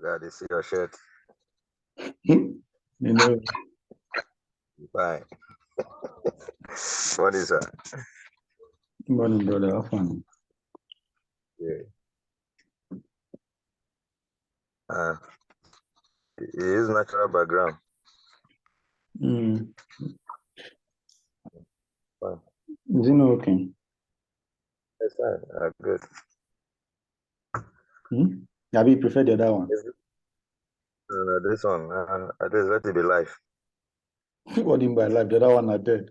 God, you see your shirt. You know, Bye. What is that? morning, brother. How fun? Yeah. It is natural background. Mm. Fine. Is it not okay? It's fine. Good. Have you preferred the other one? This one, at least let it be live. What do you mean by life? The other one are dead.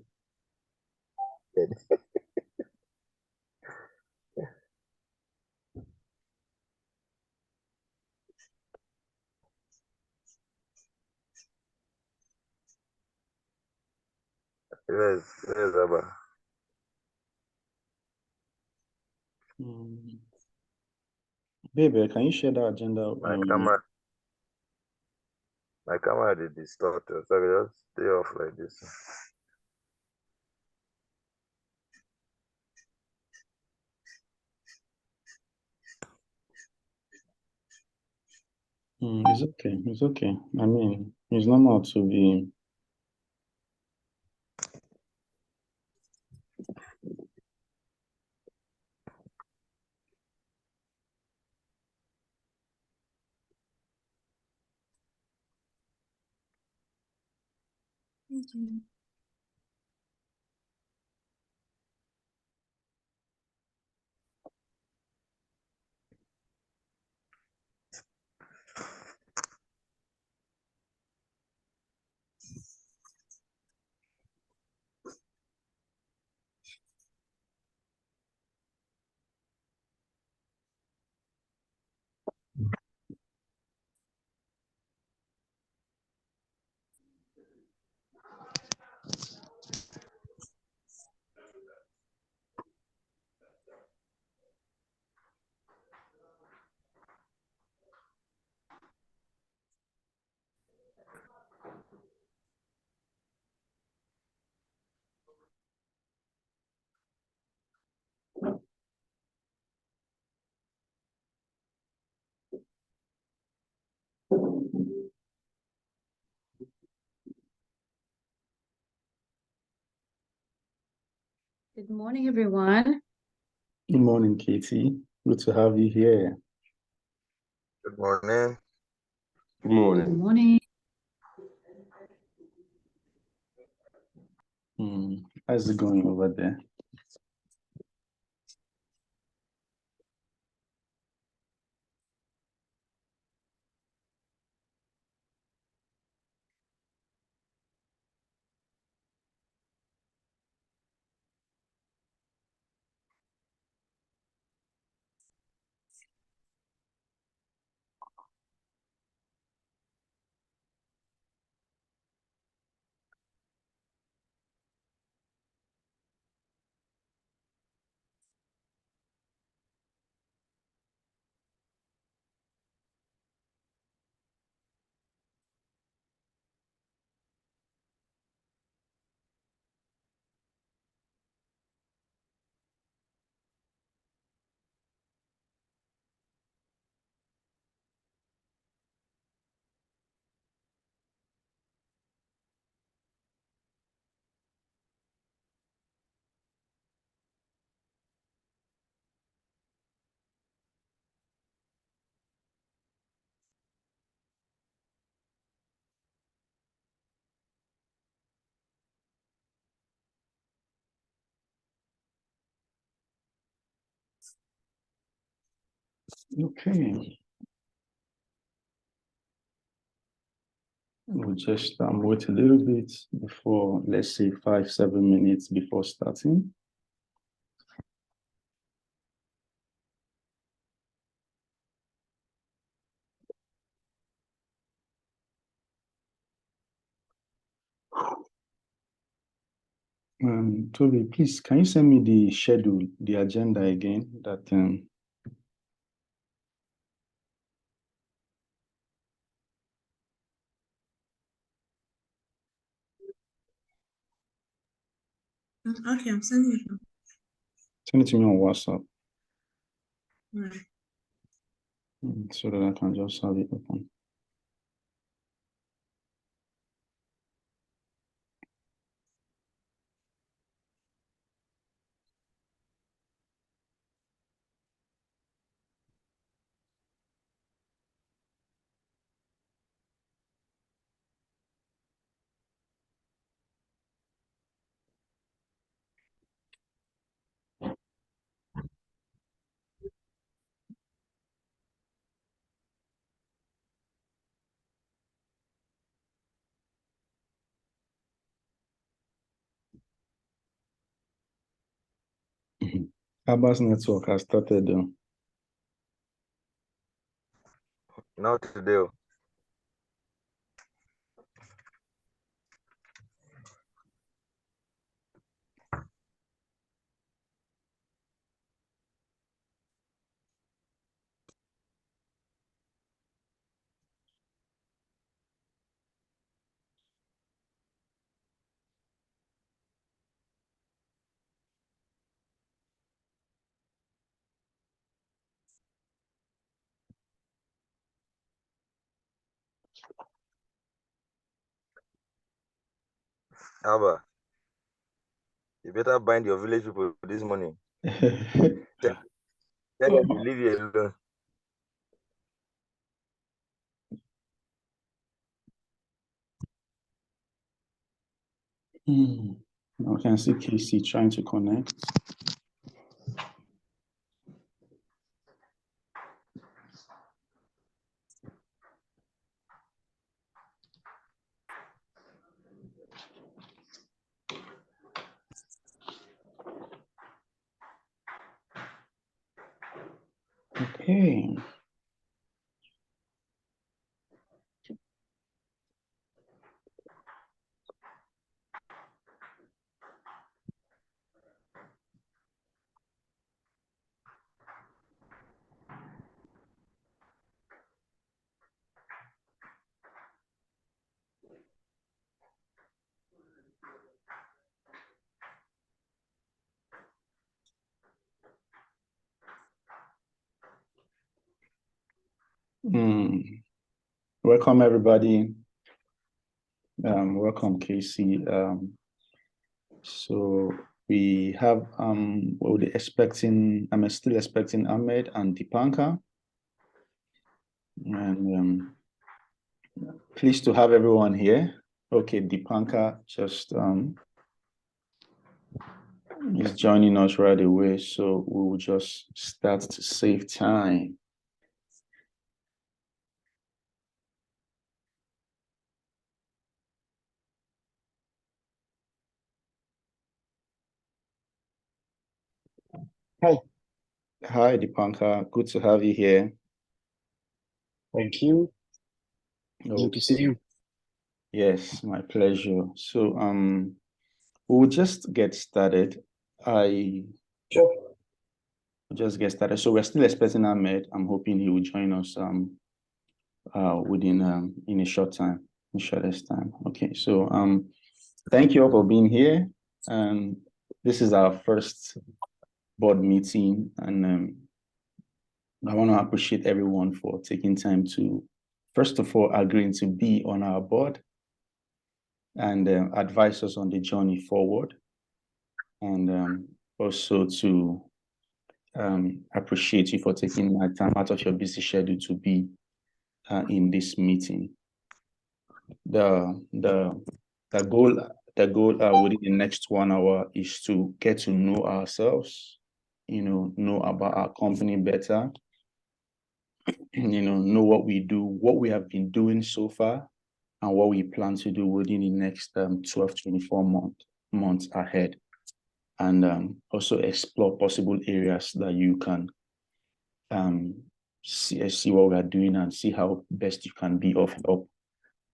Yes, Abba. Baby, can you share that agenda? My camera did distort, so I just stay off like this. It's okay. It's okay. I mean, it's normal to be. Thank you. Good morning, everyone. Good morning, Katie. Good to have you here. Good morning. Good morning. Good morning. How's it going over there? Okay. We'll just wait a little bit before, let's say 5-7 minutes before starting. Toby, please, can you send me the schedule, the agenda again? That Okay, I'm sending it. Send it to me on WhatsApp. Right. So that I can just have it open. Abbas network has started though. Not today. Oh. Abba, you better bind your village people this morning. Tell them to leave you alone. Now I can see KC trying to connect. Okay. Welcome everybody. Welcome KC. So we have we'll be expecting, I'm still expecting Ahmed and Dipanka. And pleased to have everyone here. Okay, Dipanka just is joining us right away, so we will just start to save time. Hi. Hi, Dipanka. Good to have you here. Thank you. Good to Okay. see you. Yes, my pleasure. So we'll just get started. Sure. We'll just get started. So we're still expecting Ahmed. I'm hoping he will join us within in a short time, in shortest time. Okay. So thank you all for being here. This is our first board meeting, and I want to appreciate everyone for taking time to, first of all, agreeing to be on our board and advise us on the journey forward, and also to appreciate you for taking my time out of your busy schedule to be in this meeting. The goal within the next 1 hour is to get to know ourselves, know about our company better, know what we do, what we have been doing so far, and what we plan to do within the next 12, 24 months ahead. And also explore possible areas that you can see what we are doing and see how best you can be of help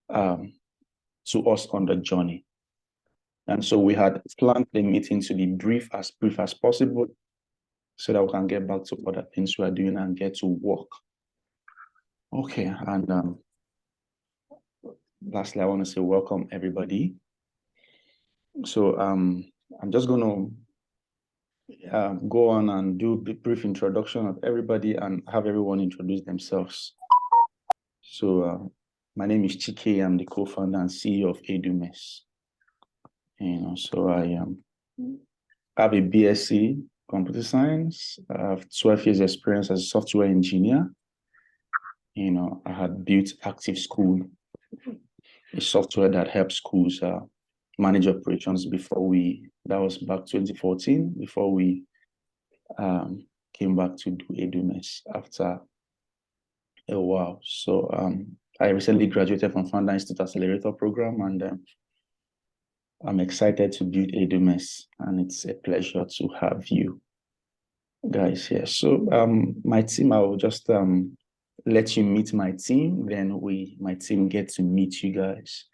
to us on the journey. And so we had planned the meeting to be brief as possible so that we can get back to other things we are doing and get to work. Okay, and lastly, I want to say welcome everybody. So I'm just going to go on and do a brief introduction of everybody and have everyone introduce themselves. So my name is Chike. I'm the co-founder and CEO of EduMESS. So I have a BSc Computer Science. I have 12 years experience as a software engineer. I had built Active School, a software that helps schools manage operations that was back 2014, before we came back to do EduMESS after a while. So I recently graduated from Founder Institute Accelerator Program, and I'm excited to build EduMESS, and it's a pleasure to have you guys here. So my team, I will just let you meet my team, then my team get to meet you guys,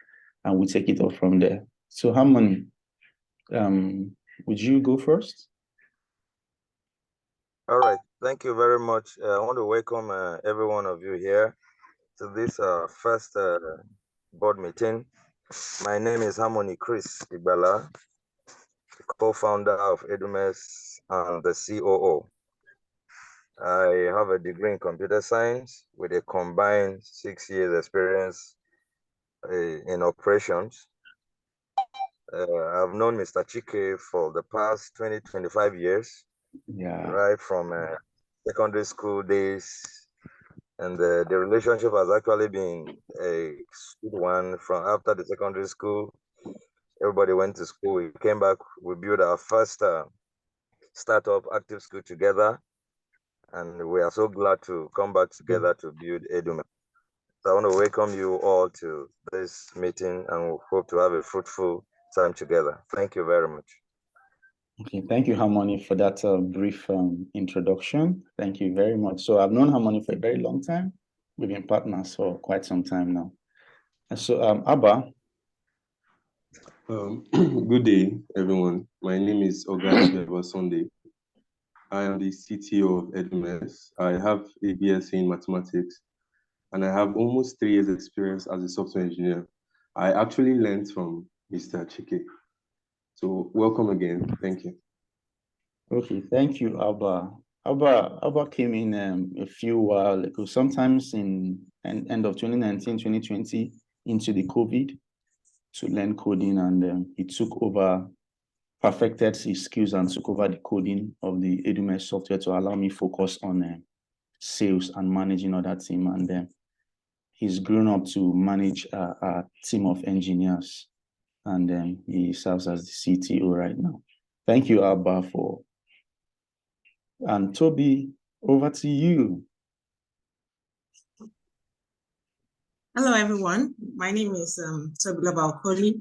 and we take it off from there. So Harmony, would you go first? All right. Thank you very much. I want to welcome every one of you here to this first board meeting. My name is Harmony Chris Igbala, the co-founder of EduMESS and the COO. I have a degree in computer science with a combined 6 years experience in operations. I've known Mr. Chike for the past 25 years, right from secondary school days. And the relationship has actually been a good one from after the secondary school. Everybody went to school. We came back. We built our first startup, Active School, together. And we are so glad to come back together to build EduMESS. So I want to welcome you all to this meeting, and we hope to have a fruitful time together. Thank you very much. Okay, thank you, Harmony, for that brief introduction. Thank you very much. So I've known Harmony for a very long time. We've been partners for quite some time now. And so Abba. Good day, everyone. My name is Oga Sunday. I am the CTO of EduMESS. I have a BSc in mathematics, and I have almost 3 years experience as a software engineer. I actually learned from Mr. Chike. So welcome again. Thank you. Okay, thank you, Abba. Abba came in a few while ago, sometimes in end of 2019, 2020, into the COVID to learn coding, and he took over, perfected his skills and took over the coding of the EduMESS software to allow me focus on sales and managing other team. And he's grown up to manage a team of engineers, and he serves as the CTO right now. Thank you, Abba, and Toby, over to you. Hello, everyone. My name is Toby Labalkoli.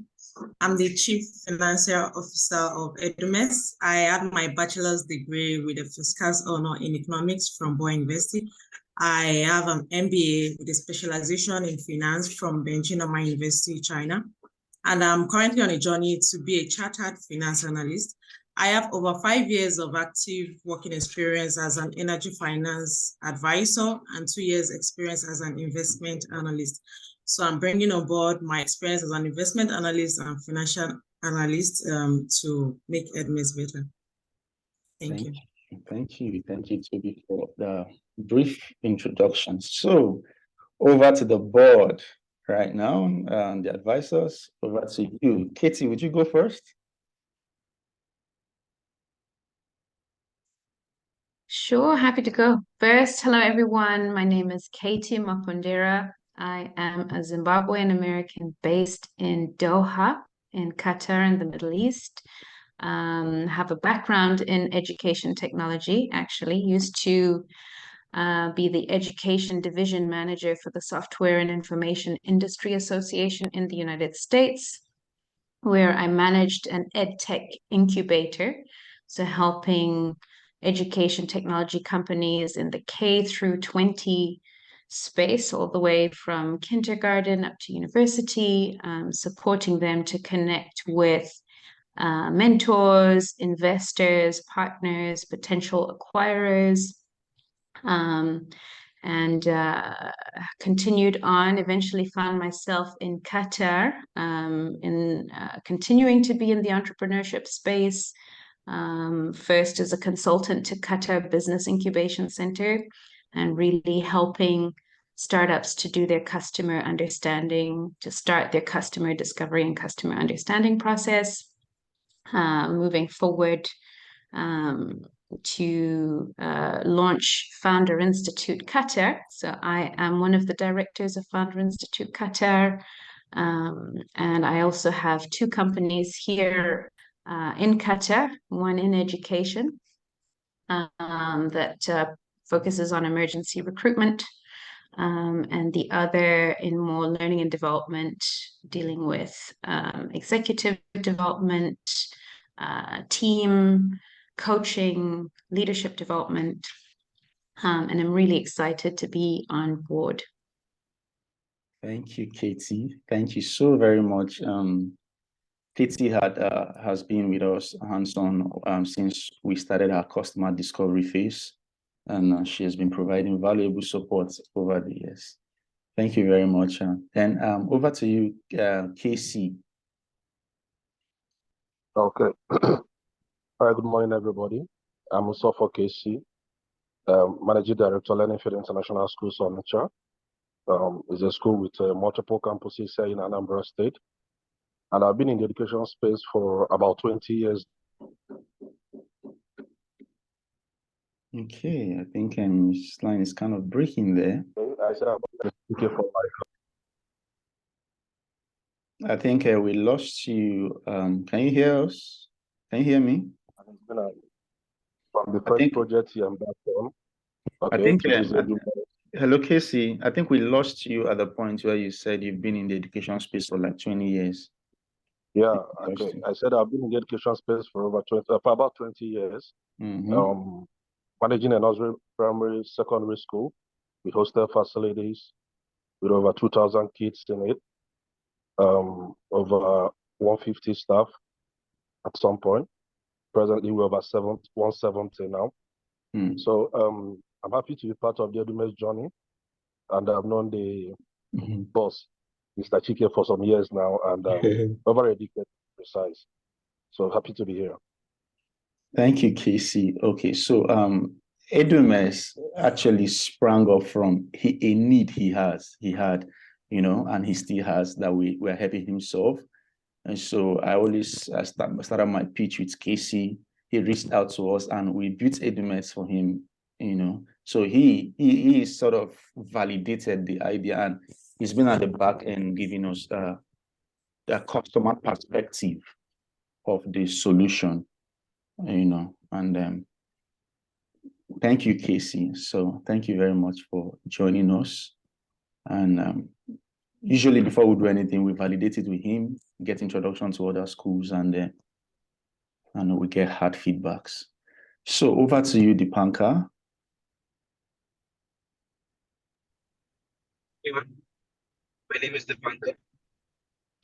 I'm the Chief Financial Officer of EduMESS. I have my bachelor's degree with a fiscal honor in economics from Boy University. I have an MBA with a specialization in finance from Beijing University, China. And I'm currently on a journey to be a chartered finance analyst. I have over 5 years of active working experience as an energy finance advisor and 2 years experience as an investment analyst. So I'm bringing on board my experience as an investment analyst and financial analyst to make EduMESS better. Thank you. Thank you, Toby, for the brief introduction. So over to the board right now, and the advisors. Over to you. Katie, would you go first? Sure, happy to go first. Hello, everyone. My name is Katie Mapondera. I am a Zimbabwean American based in Doha, in Qatar, in the Middle East. Have a background in education technology, actually. Used to be the education division manager for the Software and Information Industry Association in the United States, where I managed an EdTech incubator, so helping education technology companies in the K through 20 space, all the way from kindergarten up to university, supporting them to connect with mentors, investors, partners, potential acquirers, and continued on. Eventually found myself in Qatar, continuing to be in the entrepreneurship space, First as a consultant to Qatar Business Incubation Center, and really helping startups to do their customer understanding, to start their customer discovery and customer understanding process. Moving forward to launch Founder Institute Qatar. So I am one of the directors of Founder Institute Qatar. And I also have two companies here in Qatar, one in education that focuses on emergency recruitment, and the other in more learning and development, dealing with executive development, team coaching, leadership development. And I'm really excited to be on board. Thank you, Katie. Thank you so very much. Katie has been with us hands-on since we started our customer discovery phase, and she has been providing valuable support over the years. Thank you very much. And over to you, KC. Okay. All right, good morning, everybody. I'm Mustafa KC, Managing Director, Learning Field International Schools on Nature. It's a school with multiple campuses here in Anambra State. And I've been in the education space for about 20 years. Okay, I think this line is kind of breaking there. I said I'm looking for I think we lost you. Can you hear us? Can you hear me? From the first project here I'm back on. Okay, I think, EduMESS. hello, Casey. I think we lost you at the point where you said you've been in the education space for like 20 years. Yeah, okay. I said I've been in the education space for about 20 years. Mm-hmm. Managing a nursery, primary, secondary school with hostel facilities with over 2,000 kids in it, over 150 staff at some point. Presently, we're over 170 now. So I'm happy to be part of the EduMESS journey, and I've known the boss, Mr. Chike, for some years now, and over a decade precise. So happy to be here. Thank you, Casey. Okay, so EduMESS actually sprang up from a need he had, and he still has, that we're helping him solve. And so I always started my pitch with Casey. He reached out to us and we built EduMESS for him, So he sort of validated the idea, and he's been at the back end giving us the customer perspective of the solution, and thank you, Casey. So thank you very much for joining us. And usually before we do anything, we validate it with him, get introduction to other schools, and we get hard feedbacks. So over to you, Dipankar. My name is Dipankar.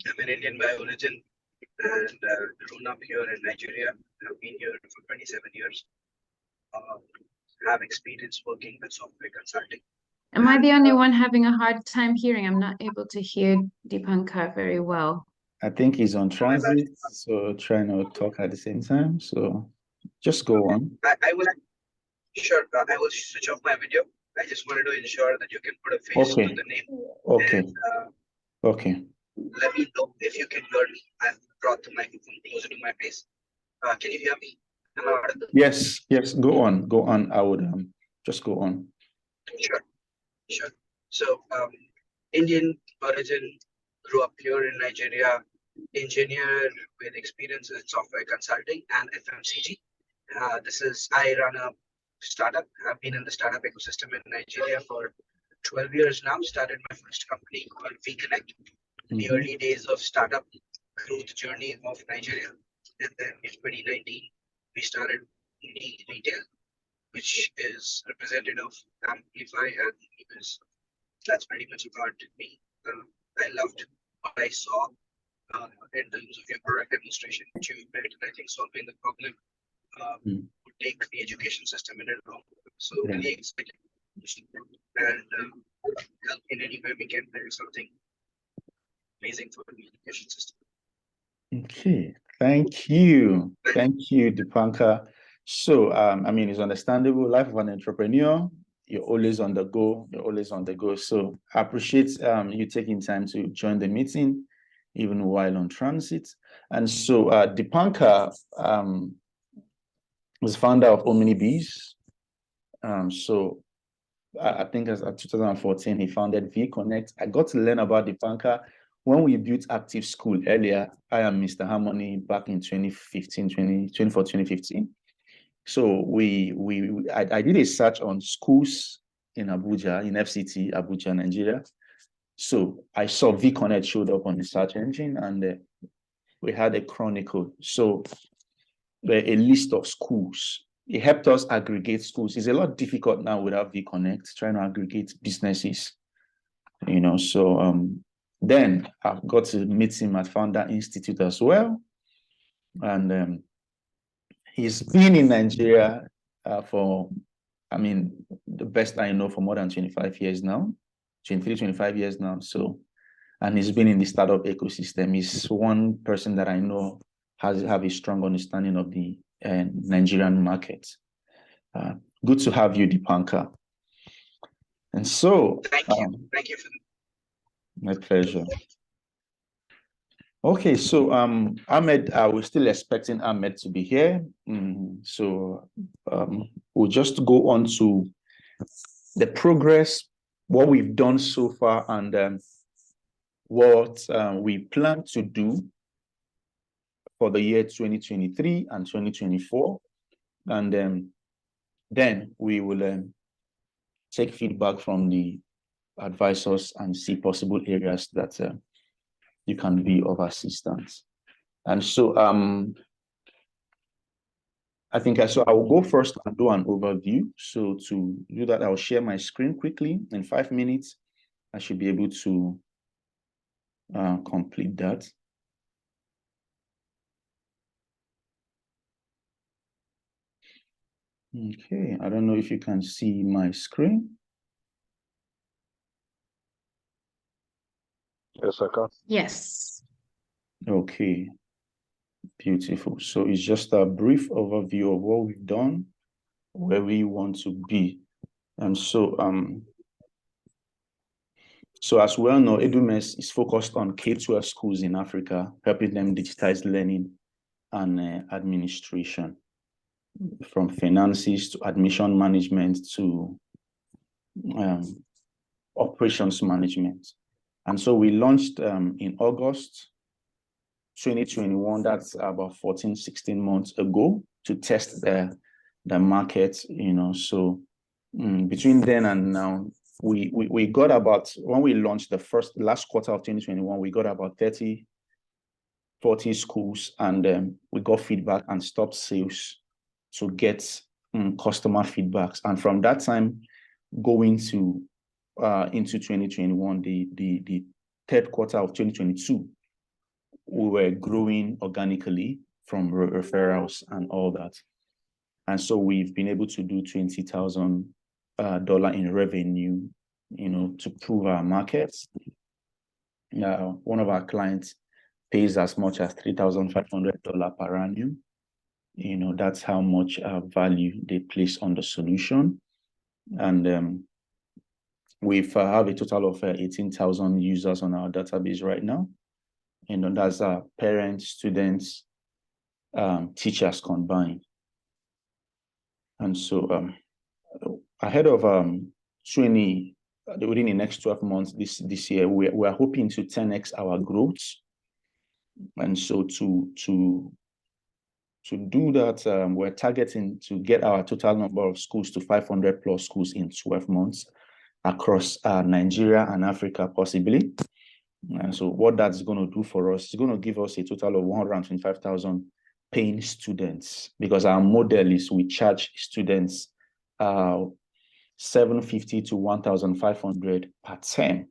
I'm an Indian by origin and grown up here in Nigeria. I've been here for 27 years. Have experience working with software consulting. Am I the only one having a hard time hearing? I'm not able to hear Dipankar very well. I think he's on transit, so try not to talk at the same time. So just go on. I will switch off my video. I just wanted to ensure that you can put a face to the name. Okay. And, okay. Let me know if you can hear me. I've brought the microphone closer to my face. Can you hear me? Am I audible? Yes. Go on. I would just go on. Sure. So, Indian origin, grew up here in Nigeria, engineer with experience in software consulting and FMCG. I run a startup. I've been in the startup ecosystem in Nigeria for 12 years now. Started my first company called VConnect. The early days of startup growth journey of Nigeria. And then in 2019, we started retail, which is representative of Amplify and EduMESS. That's pretty much about me. I loved what I saw in terms of your product demonstration, which you built, and I think solving the problem would take the education system in a long way. So really excited and help in any way we can build something amazing for the education system. Okay, Thank you. Thank you, Dipanka. So, I mean, it's understandable. Life of an entrepreneur, you're always on the go. You're always on the go. So I appreciate you taking time to join the meeting, even while on transit. And so Dipanka was founder of OmniBees. So I think as 2014, he founded VConnect. I got to learn about Dipanka when we built Active School earlier. I am Mr. Harmony back in 2015. So I did a search on schools in Abuja, in FCT, Abuja, Nigeria. So I saw VConnect showed up on the search engine, and we had a chronicle. So a list of schools. It helped us aggregate schools. It's a lot difficult now without VConnect, trying to aggregate businesses, you know. So then I got to meet him at Founder Institute as well. And he's been in Nigeria for, I mean, the best I know, for more than 25 years now, 25 years now. So, and he's been in the startup ecosystem. He's one person that I know have a strong understanding of the Nigerian market. Good to have you, Dipanka. And so, thank you for that. My pleasure. Okay, so Ahmed, we're still expecting Ahmed to be here. So we'll just go on to the progress, what we've done so far, and what we plan to do for the year 2023 and 2024. And then we will take feedback from the advisors and see possible areas that you can be of assistance. And so I think I will go first and do an overview. So to do that, I'll share my screen quickly. In 5 minutes, I should be able to complete that. Okay, I don't know if you can see my screen. Yes, I can. Yes. Okay, beautiful. So it's just a brief overview of what we've done, where we want to be. And so as well know, EduMESS is focused on K-12 schools in Africa, helping them digitize learning and administration, from finances to admission management to operations management. And so we launched in August 2021, that's about 14, 16 months ago, to test the market, you know. So between then and now, we got about, when we launched the last quarter of 2021, we got about 30, 40 schools, and we got feedback and stopped sales to get customer feedbacks. And from that time going to into 2021, the third quarter of 2022, we were growing organically from referrals and all that. And so we've been able to do $20,000 in revenue, you know, to prove our markets. One of our clients pays as much as $3,500 per annum. You know, that's how much value they place on the solution. And we have a total of 18,000 users on our database right now. And that's parents, students, teachers combined. And so ahead of within the next 12 months this year, we are hoping to 10x our growth. And so to do that, we're targeting to get our total number of schools to 500 plus schools in 12 months across Nigeria and Africa, possibly. And so what that's going to do for us is going to give us a total of 125,000 paying students, because our model is we charge students $750 to $1,500 per term.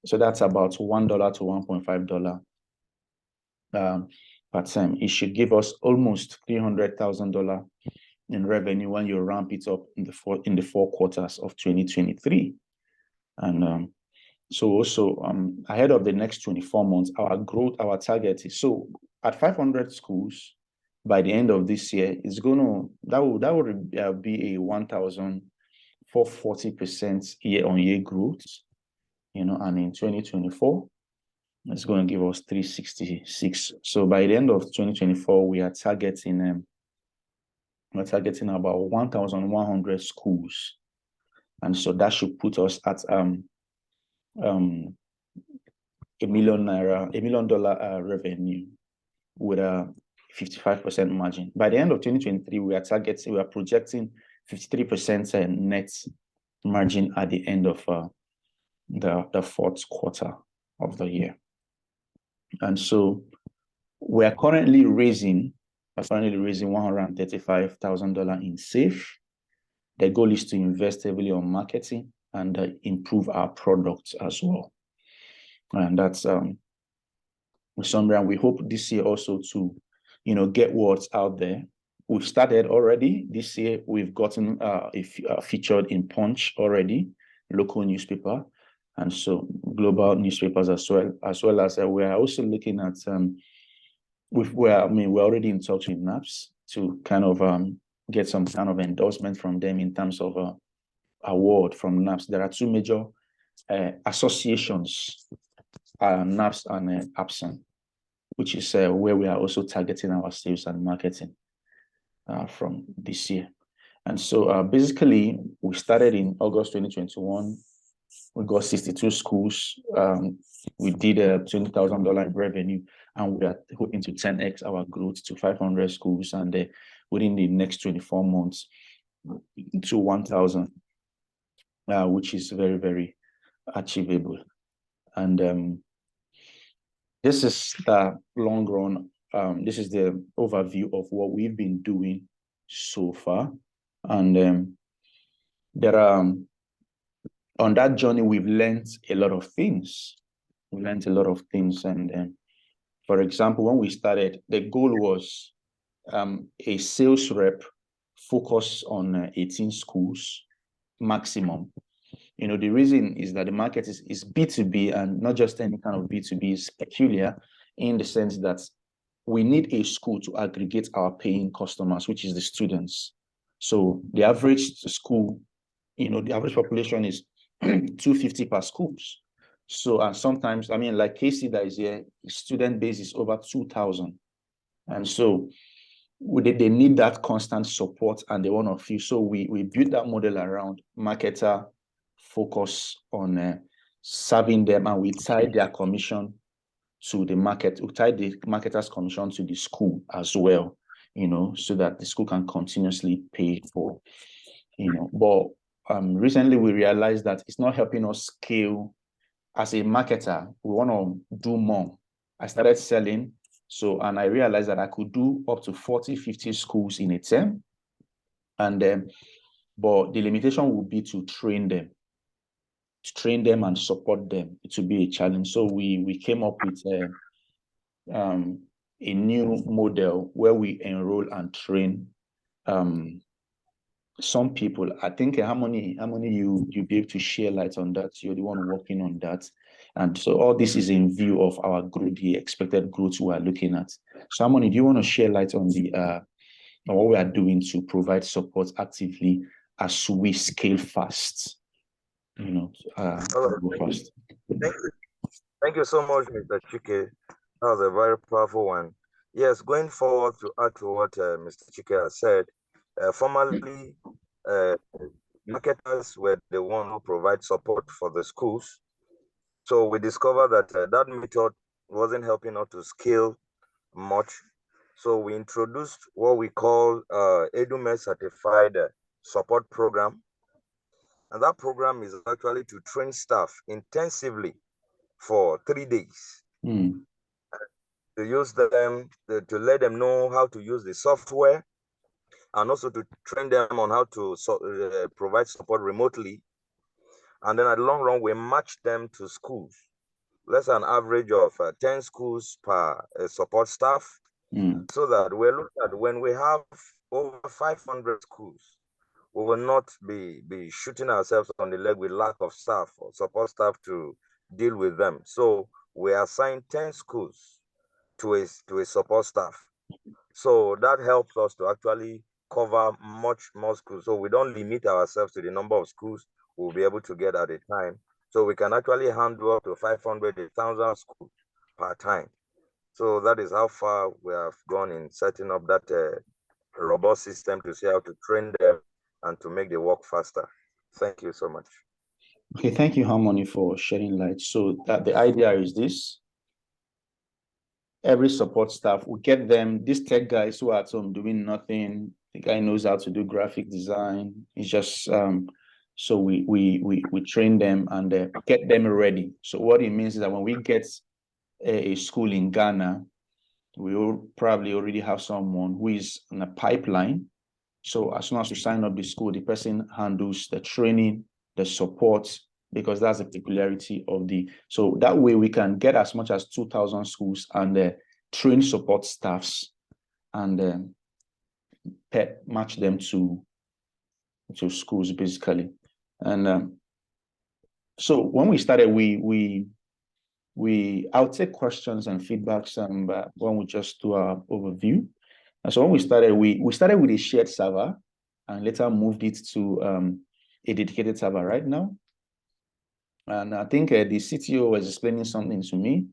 So that's about $1 to $1.5 per term. It should give us almost $300,000 in revenue when you ramp it up in the four quarters of 2023. And So also ahead of the next 24 months, our growth, our target is, so at 500 schools by the end of this year, it's that would be a 1,440% year-on-year growth, and in 2024, it's going to give us 366. So by the end of 2024, we are targeting about 1,100 schools, and so that should put us at $1 million revenue with a 55% margin. By the end of 2023, we are projecting 53% net margin at the end of the fourth quarter of the year. And so we are currently raising $135,000 in SAFE. The goal is to invest heavily on marketing and improve our products as well. And that's summary. And we hope this year also to, get words out there. We've started already this year. We've gotten featured in Punch already, local newspaper, and so global newspapers as well as we are also looking at we're already in touch with NAPS to kind of get some kind of endorsement from them in terms of award from NAPS. There are two major associations, NAPS and APSAN, which is where we are also targeting our sales and marketing from this year. And so basically, we started in August 2021. We got 62 schools. We did $20,000 in revenue, and we are hoping to 10x our growth to 500 schools, and within the next 24 months to 1,000, which is very, very achievable. And this is the long run. This is the overview of what we've been doing so far. And there are, on that journey, we've learned a lot of things. And for example, when we started, the goal was a sales rep focus on 18 schools maximum. The reason is that the market is B2B, and not just any kind of B2B. Is peculiar in the sense that we need a school to aggregate our paying customers, which is the students. So the average school, the average population is 250 per schools. So, and sometimes, like KC that is here, student base is over 2,000. And so they need that constant support, and they want to feel. So we built that model around marketer focus on serving them, and we tied their commission to the market. We tied the marketer's commission to the school as well, so that the school can continuously pay for, But recently we realized that it's not helping us scale. As a marketer, we want to do more. I started selling, and I realized that I could do up to 40, 50 schools in a term. And but the limitation would be to train them and support them. It would be a challenge. So we came up with a new model where we enroll and train some people. I think how many you be able to share light on that? You're the one working on that. And so all this is in view of our growth, the expected growth we are looking at. So Harmony, do you want to share light on the on what we are doing to provide support actively as we scale fast? Fast. Thank you so much, Mr. Chike. That was a very powerful one. Yes, going forward to add to what Mr. Chike has said, formerly, marketers were the one who provide support for the schools. So we discovered that that method wasn't helping us to scale much. So we introduced what we call EduMESS certified support program. And that program is actually to train staff intensively for 3 days. To use them, to let them know how to use the software, and also to train them on how to provide support remotely. And then at the long run, we match them to schools. Let's an average of 10 schools per support staff, so that we're looking at when we have over 500 schools, we will not be shooting ourselves on the leg with lack of staff or support staff to deal with them. So we assigned 10 schools to a support staff. So that helps us to actually cover much more schools. So we don't limit ourselves to the number of schools we'll be able to get at a time. So we can actually handle up to 500, 1,000 schools per time. So that is how far we have gone in setting up that robust system to see how to train them and to make the work faster. Thank you so much. Okay, thank you, Harmony, for shedding light. So that the idea is this: every support staff, we get them, these tech guys who are at home doing nothing. The guy knows how to do graphic design. It's just so we train them and get them ready. So what it means is that when we get a school in Ghana, we will probably already have someone who is in a pipeline. So as soon as we sign up the school, the person handles the training, the support, because that's the peculiarity of so that way we can get as much as 2,000 schools and train support staffs and match them to schools basically. And so when we started, I'll take questions and feedbacks when we just do our overview. And so when we started with a shared server and later moved it to a dedicated server right now. And I think the CTO was explaining something to me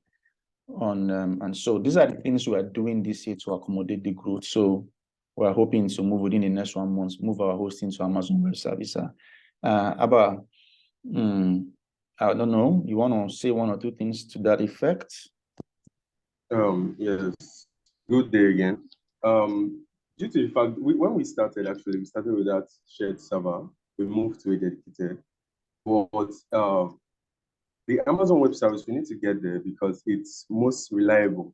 on, and so these are the things we are doing this year to accommodate the growth. So we're hoping to move within the next 1 month, move our hosting to Amazon Web Service. Abba, I don't know, you want to say 1 or 2 things to that effect? Yes, good day again. Due to the fact, when we started with that shared server, we moved to a dedicated. But the Amazon Web Service, we need to get there because it's most reliable.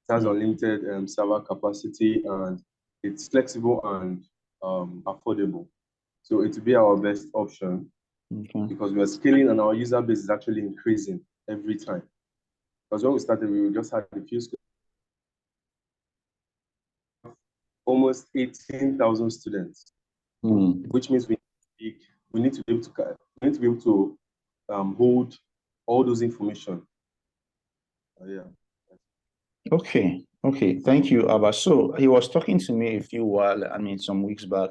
It has unlimited server capacity and it's flexible and affordable. So it will be our best option because we are scaling and our user base is actually increasing every time. Because when we started, we just had a few schools, almost 18,000 students, which means we need to be able to hold all those information. Yeah. Okay. Thank you, Abba. So he was talking to me some weeks back.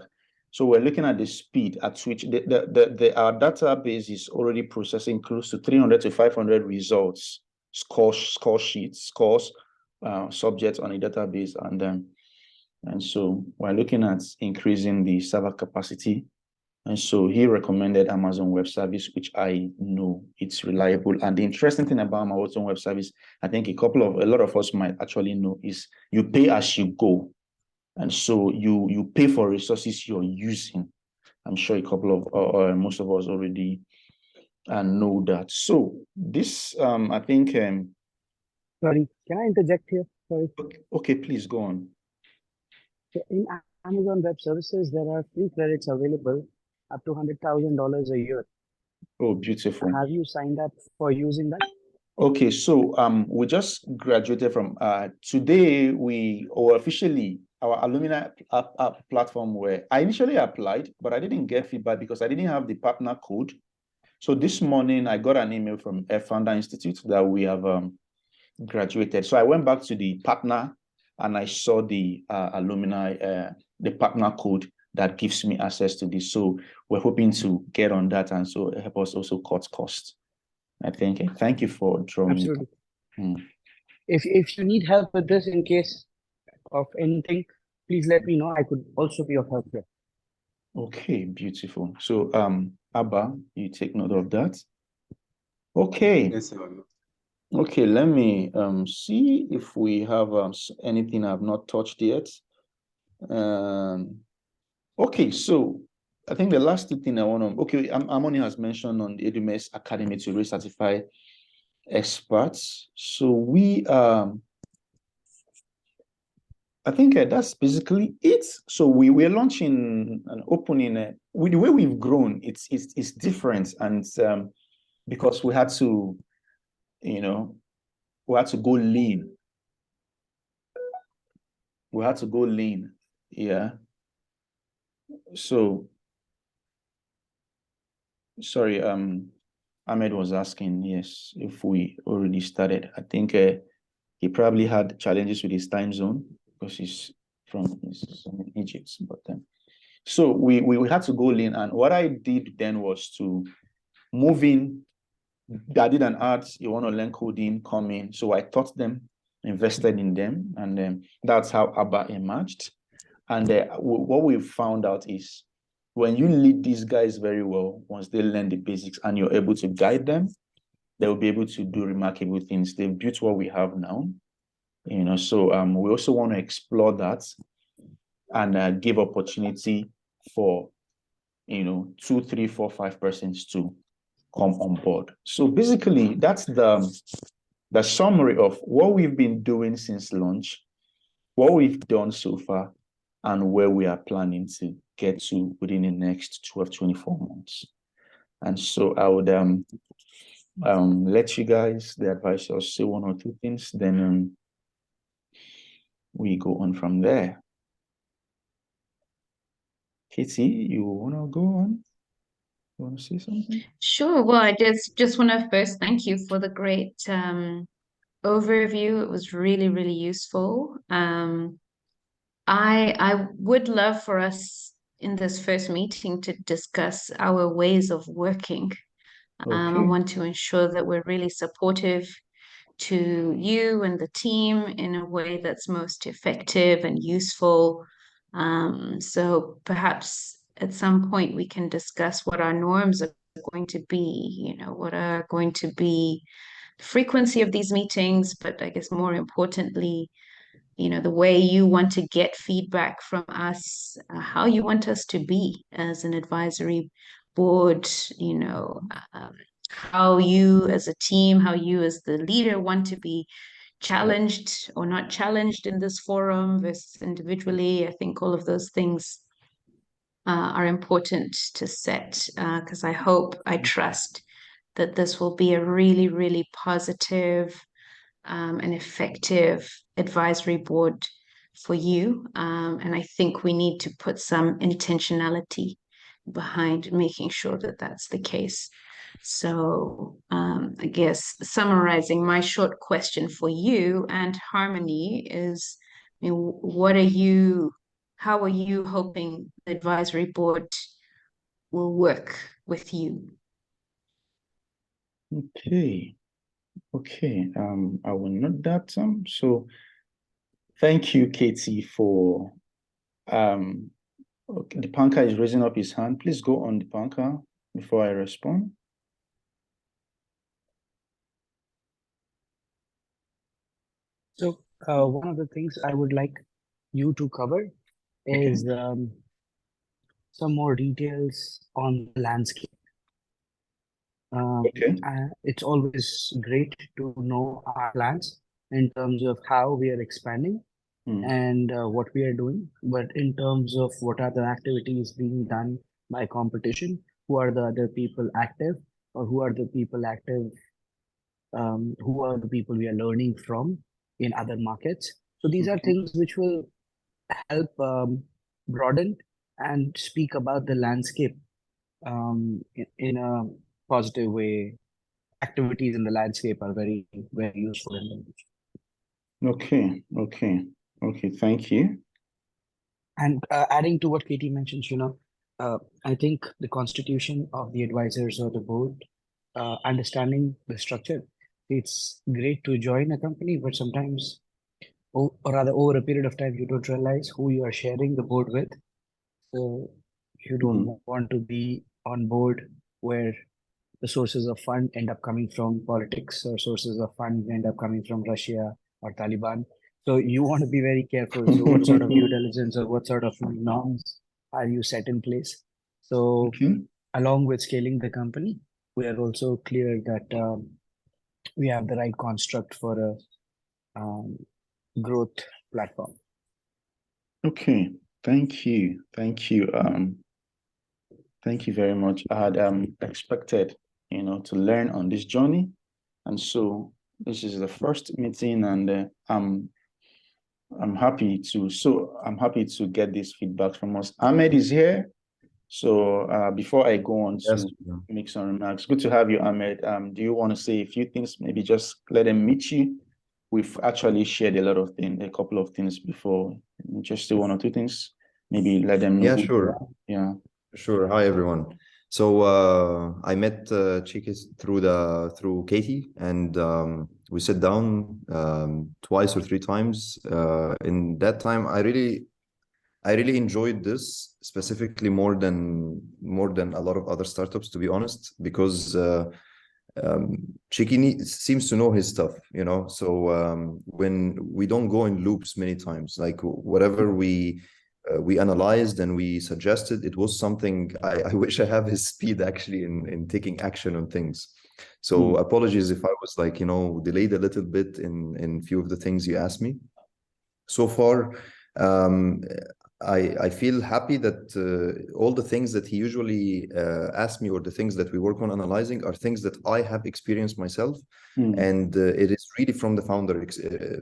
So we're looking at the speed at which our database is already processing close to 300 to 500 results, score sheets, scores, subjects on a database, and so we're looking at increasing the server capacity. And so he recommended Amazon Web Service, which I know it's reliable. And the interesting thing about Amazon Web Service, I think a lot of us might actually know, is you pay as you go. And so you pay for resources you're using. I'm sure most of us already know that. So this, I think... Sorry, can I interject here? Sorry. Okay, please go on. In Amazon Web Services, there are free credits available up to $100,000 a year. Oh, beautiful. Have you signed up for using that? Okay, so we just graduated from today. Officially our alumni platform where I initially applied, but I didn't get feedback because I didn't have the partner code. So this morning I got an email from Founder Institute that we have graduated. So I went back to the partner and I saw the alumni, the partner code that gives me access to this. So we're hoping to get on that and so help us also cut costs. I think. Thank you for drawing. Absolutely. If you need help with this in case of anything, please let me know. I could also be of help here. Okay, beautiful. So Abba, you take note of that. Okay. Yes, sir. Okay, let me see if we have anything I've not touched yet. Okay, so I think the last thing I want to, Amoni has mentioned on the EduMESS Academy to recertify experts. So we, I think that's basically it. So we're launching and opening, with the way we've grown, it's different. And because we had to, we had to go lean. Yeah. So, sorry, Ahmed was asking, yes, if we already started. I think he probably had challenges with his time zone because he's from Egypt. But so we had to go lean, and what I did then was to move in. I did an arts, you want to learn coding, come in. So I taught them, invested in them, and that's how ABBA emerged. And what we found out is when you lead these guys very well, once they learn the basics and you're able to guide them, they'll be able to do remarkable things. They've built what we have now, you know. So we also want to explore that and give opportunity for, you know, 2, 3, 4, 5 persons to come on board. So basically, that's the summary of what we've been doing since launch, what we've done so far, and where we are planning to get to within the next 12, 24 months. And so I would let you guys, the advisors, say 1 or 2 things, then we go on from there. Katie, you want to go on? You want to say something? Sure. Well, I just want to first thank you for the great overview. It was really, really useful. I would love for us in this first meeting to discuss our ways of working. I want to ensure that we're really supportive to you and the team in a way that's most effective and useful. So perhaps at some point we can discuss what our norms are going to be, you know, what are going to be the frequency of these meetings, but I guess more importantly, you know, the way you want to get feedback from us, how you want us to be as an advisory board, you know, how you as a team, how you as the leader want to be challenged or not challenged in this forum versus individually. I think all of those things are important to set because I trust that this will be a really, really positive and effective advisory board for you. And I think we need to put some intentionality behind making sure that that's the case. So I guess summarizing my short question for you and Harmony is, I mean, how are you hoping the advisory board will work with you? Okay. I will note that. So thank you, Katie, for okay, Dipanka is raising up his hand. Please go on, Dipanka, before I respond. So one of the things I would like you to cover is some more details on the landscape. It's always great to know our plans in terms of how we are expanding and what we are doing. But in terms of what are the activities being done by competition, who are the other people active, or who are the people active, who are the people we are learning from in other markets. So these are things which will help broaden and speak about the landscape in a positive way. Activities in the landscape are very, very useful in the future. Okay, thank you. And adding to what Katie mentioned, I think the constitution of the advisors or the board, understanding the structure, it's great to join a company, but sometimes, or rather over a period of time, you don't realize who you are sharing the board with. So you don't want to be on board where the sources of fund end up coming from politics, or sources of fund end up coming from Russia or Taliban. So you want to be very careful. So what sort of due diligence or what sort of norms are you set in place? So along with scaling the company, we are also clear that we have the right construct for a growth platform. Okay, thank you. Thank you very much. I had expected, to learn on this journey, and so this is the first meeting, and I'm happy to get this feedback from us. Ahmed is here. So before I go on to make some remarks, good to have you, Ahmed. Do you want to say a few things? Maybe just let them meet you. We've actually shared a lot of things, a couple of things before. Just say one or two things. Maybe let them know. Yeah, sure. Yeah. Sure. Hi, everyone. So I met Chike through Katie, and we sat down twice or three times. In that time, I really enjoyed this specifically more than a lot of other startups, to be honest, because Chike seems to know his stuff, you know. So when we don't go in loops many times, like whatever we analyzed and we suggested, it was something I wish I have his speed actually in taking action on things. So apologies if I was like, you know, delayed a little bit in few of the things you asked me. So far, I feel happy that all the things that he usually asks me, or the things that we work on analyzing, are things that I have experienced myself, and it is really from the founder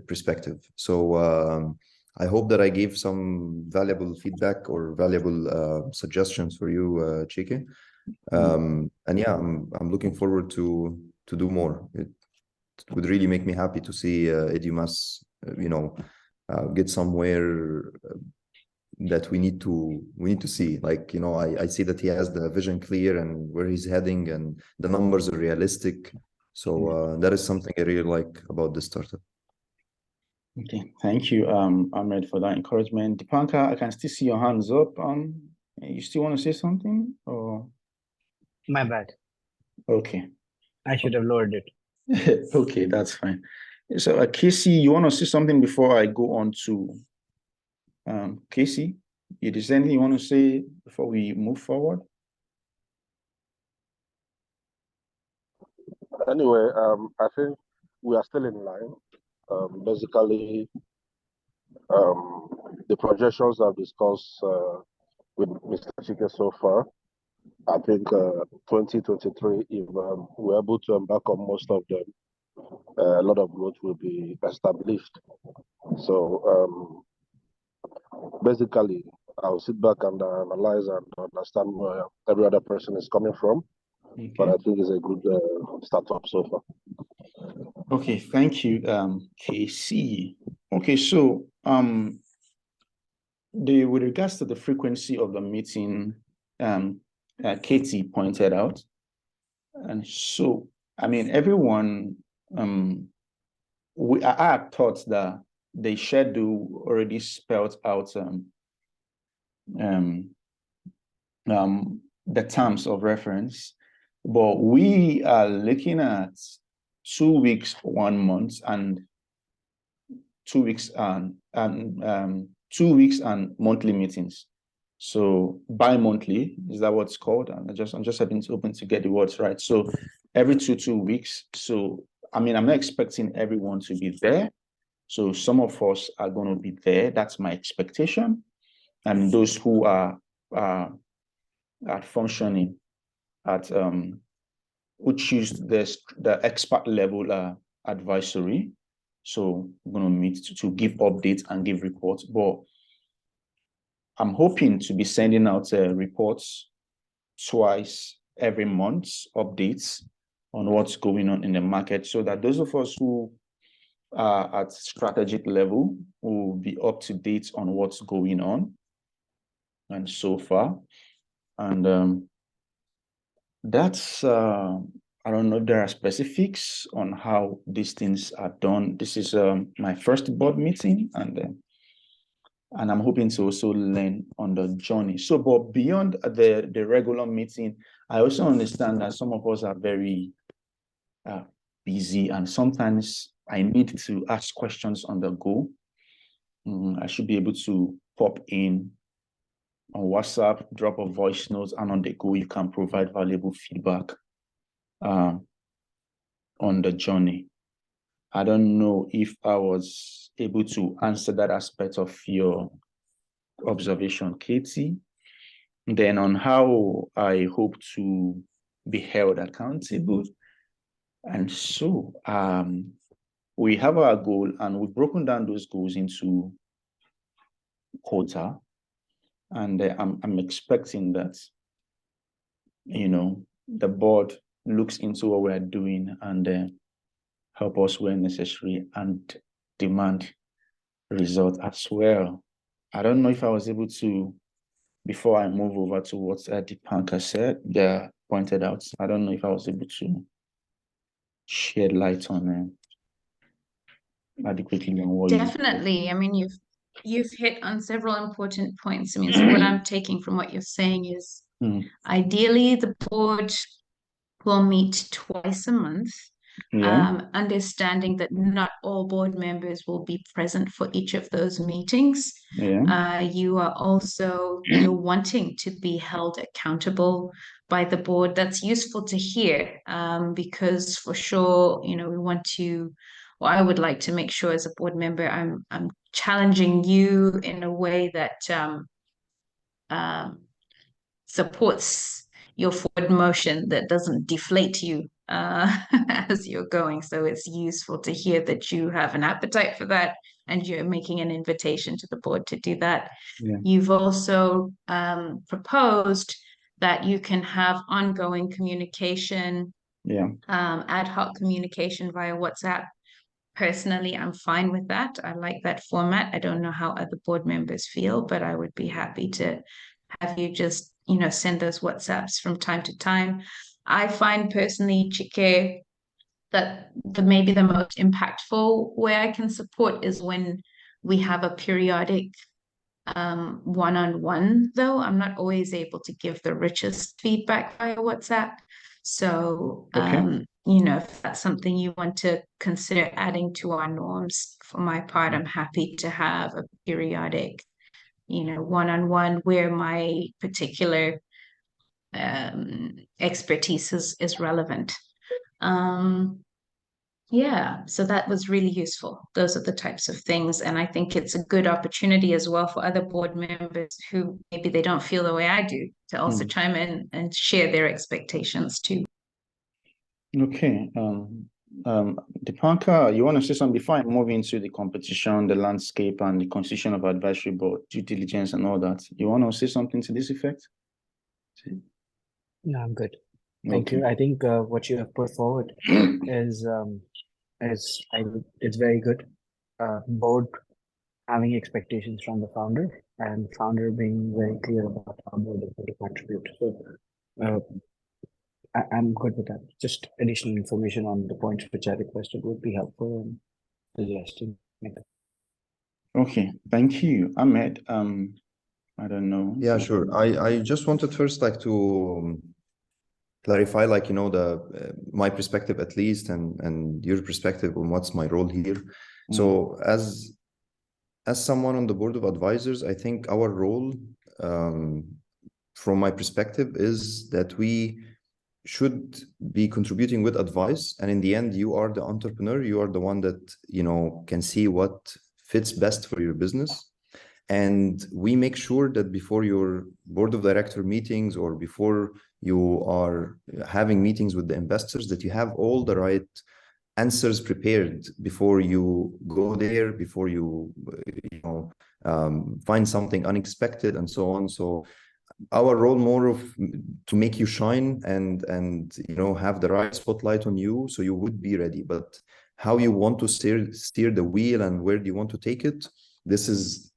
perspective. So I hope that I gave some valuable feedback or valuable suggestions for you, Chike. And yeah, I'm looking forward to do more. It would really make me happy to see EduMESS, you know, get somewhere that we need to see. Like, you know, I see that he has the vision clear and where he's heading, and the numbers are realistic. So that is something I really like about this startup. Okay, thank you, Ahmed, for that encouragement. Dipanka, I can still see your hands up. You still want to say something, or? My bad. Okay. I should have lowered it. Okay, that's fine. So, Casey, you want to say something before I go on to Casey? Is there anything you want to say before we move forward? Anyway, I think we are still in line. Basically, the projections I've discussed with Mr. Chike so far, I think 2023, if we're able to embark on most of them, a lot of growth will be established. So basically, I'll sit back and analyze and understand where every other person is coming from. Okay. But I think it's a good startup so far. Okay, thank you, KC. Okay, so with regards to the frequency of the meeting, Katie pointed out, and so I mean everyone, I thought that the schedule already spelled out the terms of reference, but we are looking at 2 weeks, 1 month, and 2 weeks and 2 weeks and monthly meetings. So bi-monthly, is that what's called? And I'm just hoping to get the words right. So every two weeks. So I mean, I'm not expecting everyone to be there. So some of us are going to be there. That's my expectation. And those who are functioning at who choose the expert level advisory. So we're going to meet to give updates and give reports. But I'm hoping to be sending out reports twice every month, updates on what's going on in the market, so that those of us who are at strategic level will be up to date on what's going on and so far. And that's I don't know if there are specifics on how these things are done. This is my first board meeting, and I'm hoping to also learn on the journey. So, but beyond the regular meeting, I also understand that some of us are very busy, and sometimes I need to ask questions on the go. I should be able to pop in on WhatsApp, drop a voice note, and on the go, you can provide valuable feedback on the journey. I don't know if I was able to answer that aspect of your observation, Katie. Then on how I hope to be held accountable. And so we have our goal, and we've broken down those goals into quota. And I'm expecting that the board looks into what we're doing and help us where necessary and demand result as well. I don't know if I was able to, before I move over to what Dipankar said, pointed out, I don't know if I was able to shed light on adequately on what Definitely. I mean, you've hit on several important points. I mean, so what I'm taking from what you're saying is ideally the board will meet twice a month. Understanding that not all board members will be present for each of those meetings. You are also, you're wanting to be held accountable by the board. That's useful to hear, because for sure, we want to, or I would like to make sure as a board member, I'm challenging you in a way that supports your forward motion, that doesn't deflate you as you're going. So it's useful to hear that you have an appetite for that and you're making an invitation to the board to do that. You've also proposed that you can have ongoing communication, ad hoc communication via WhatsApp. Personally, I'm fine with that. I like that format. I don't know how other board members feel, but I would be happy to have you just, send those WhatsApps from time to time. I find personally, Chike, that maybe the most impactful way I can support is when we have a periodic one-on-one, though. I'm not always able to give the richest feedback via WhatsApp. So, if that's something you want to consider adding to our norms, for my part, I'm happy to have a periodic one-on-one where my particular expertise is relevant. So that was really useful. Those are the types of things. And I think it's a good opportunity as well for other board members who maybe they don't feel the way I do to also chime in and share their expectations too. Okay. Dipankar, you want to say something before I move into the competition, the landscape, and the constitution of advisory board, due diligence, and all that? You want to say something to this effect? No, I'm good. Thank you. I think what you have put forward is it's very good. Board having expectations from the founder and founder being very clear about how board is going to contribute. So I'm good with that. Just additional information on the points which I requested would be helpful in suggesting. Okay, thank you. Ahmed, I don't know. Yeah, sure. I just wanted first to clarify, my perspective at least, and your perspective on what's my role here. So as someone on the board of advisors, I think our role, from my perspective, is that we should be contributing with advice. And in the end, you are the entrepreneur. You are the one that, can see what fits best for your business. And we make sure that before your board of director meetings or before you are having meetings with the investors, that you have all the right answers prepared before you go there, before you, find something unexpected and so on. So our role more of to make you shine and have the right spotlight on you, so you would be ready. But how you want to steer the wheel and where do you want to take it, this is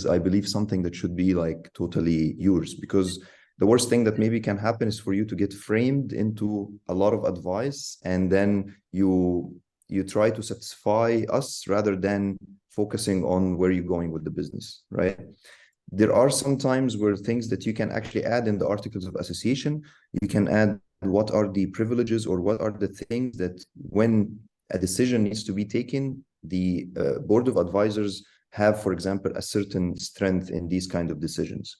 I believe something that should be totally yours, because the worst thing that maybe can happen is for you to get framed into a lot of advice, and then you try to satisfy us rather than focusing on where you're going with the business, right? There are some times where things that you can actually add in the articles of association. You can add what are the privileges or what are the things that when a decision needs to be taken, the board of advisors have, for example, a certain strength in these kind of decisions.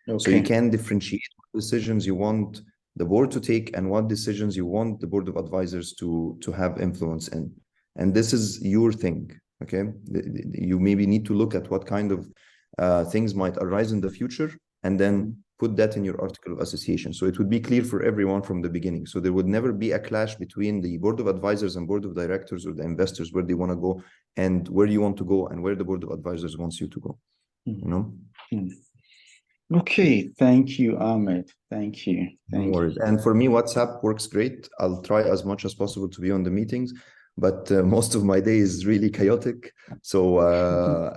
Okay. So you can differentiate what decisions you want the board to take and what decisions you want the board of advisors to have influence in. And this is your thing, okay? You maybe need to look at what kind of things might arise in the future and then put that in your article of association. So it would be clear for everyone from the beginning. So there would never be a clash between the board of advisors and board of directors or the investors, where they want to go and where you want to go and where the board of advisors wants you to go, Okay, thank you, Ahmed. Thank you. No worries. And for me, WhatsApp works great. I'll try as much as possible to be on the meetings, but most of my day is really chaotic. So,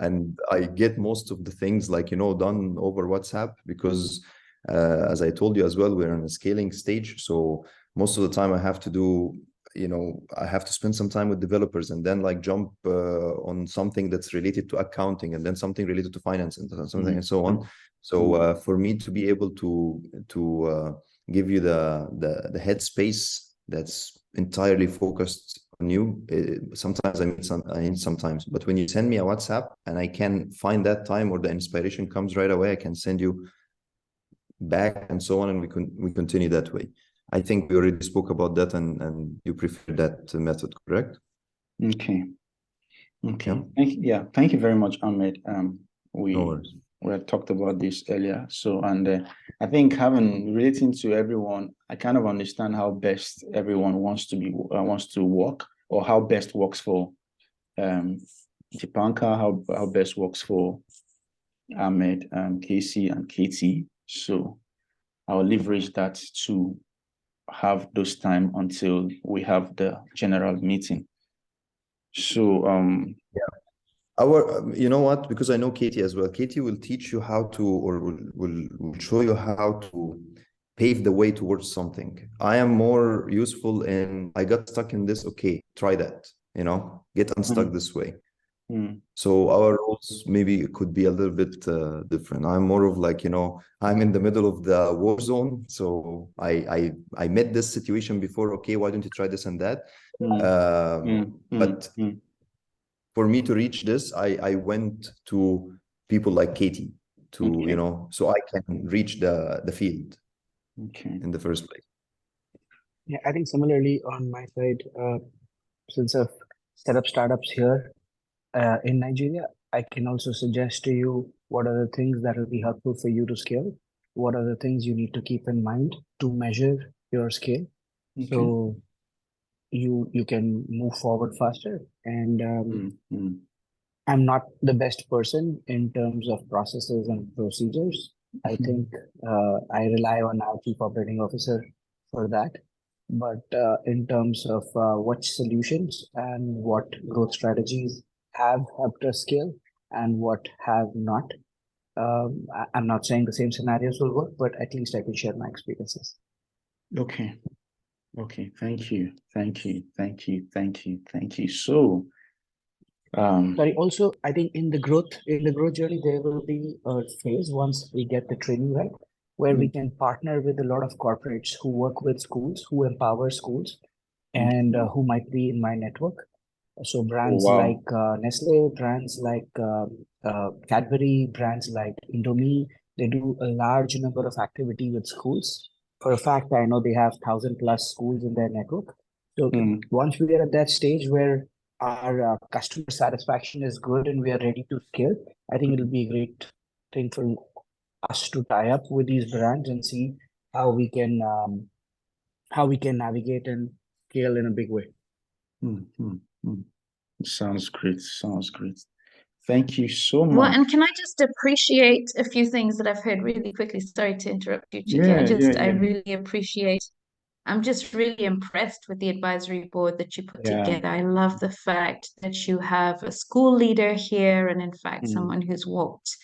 and I get most of the things like, done over WhatsApp because, as I told you as well, we're in a scaling stage. So most of the time I have to do, I have to spend some time with developers and then like jump on something that's related to accounting and then something related to finance and something and so on. So for me to be able to give you the headspace that's entirely focused on you, sometimes I need sometimes. But when you send me a WhatsApp and I can find that time or the inspiration comes right away, I can send you back and so on, and we continue that way. I think we already spoke about that, and you prefer that method, correct? Okay. Thank you very much, Ahmed. We had talked about this earlier. So, and I think relating to everyone, I kind of understand how best everyone wants to work, or how best works for Dipanka, how best works for Ahmed, Casey, and Katie. So I'll leverage that to have those time until we have the general meeting. So you know what? Because I know Katie as well. Katie will teach you how to, or will show you how to pave the way towards something. I am more useful in, I got stuck in this. Okay, try that. Get unstuck this way. So our roles maybe could be a little bit different. I'm more of like, I'm in the middle of the war zone. So I met this situation before. Okay, why don't you try this and that? But for me to reach this, I went to people like Katie to, so I can reach the field in the first place. Yeah, I think similarly on my side, since I've set up startups here in Nigeria, I can also suggest to you what are the things that will be helpful for you to scale. What are the things you need to keep in mind to measure your scale, so you can move forward faster. And I'm not the best person in terms of processes and procedures. I think I rely on our chief operating officer for that. But in terms of what solutions and what growth strategies have helped us scale and what have not, I'm not saying the same scenarios will work, but at least I can share my experiences. Okay. Thank you. So, sorry. Also, I think in the growth journey, there will be a phase once we get the training right, where we can partner with a lot of corporates who work with schools, who empower schools, and who might be in my network. So brands like Nestle, brands like Cadbury, brands like Indomie, they do a large number of activity with schools. For a fact, I know they have 1,000+ schools in their network. So once we are at that stage where our customer satisfaction is good and we are ready to scale, I think it'll be a great thing for us to tie up with these brands and see how we can navigate and scale in a big way. Sounds great. Thank you so much. Well, and can I just appreciate a few things that I've heard really quickly? Sorry to interrupt you, Chike. I really appreciate. I'm just really impressed with the advisory board that you put together. I love the fact that you have a school leader here, and in fact, someone who's walked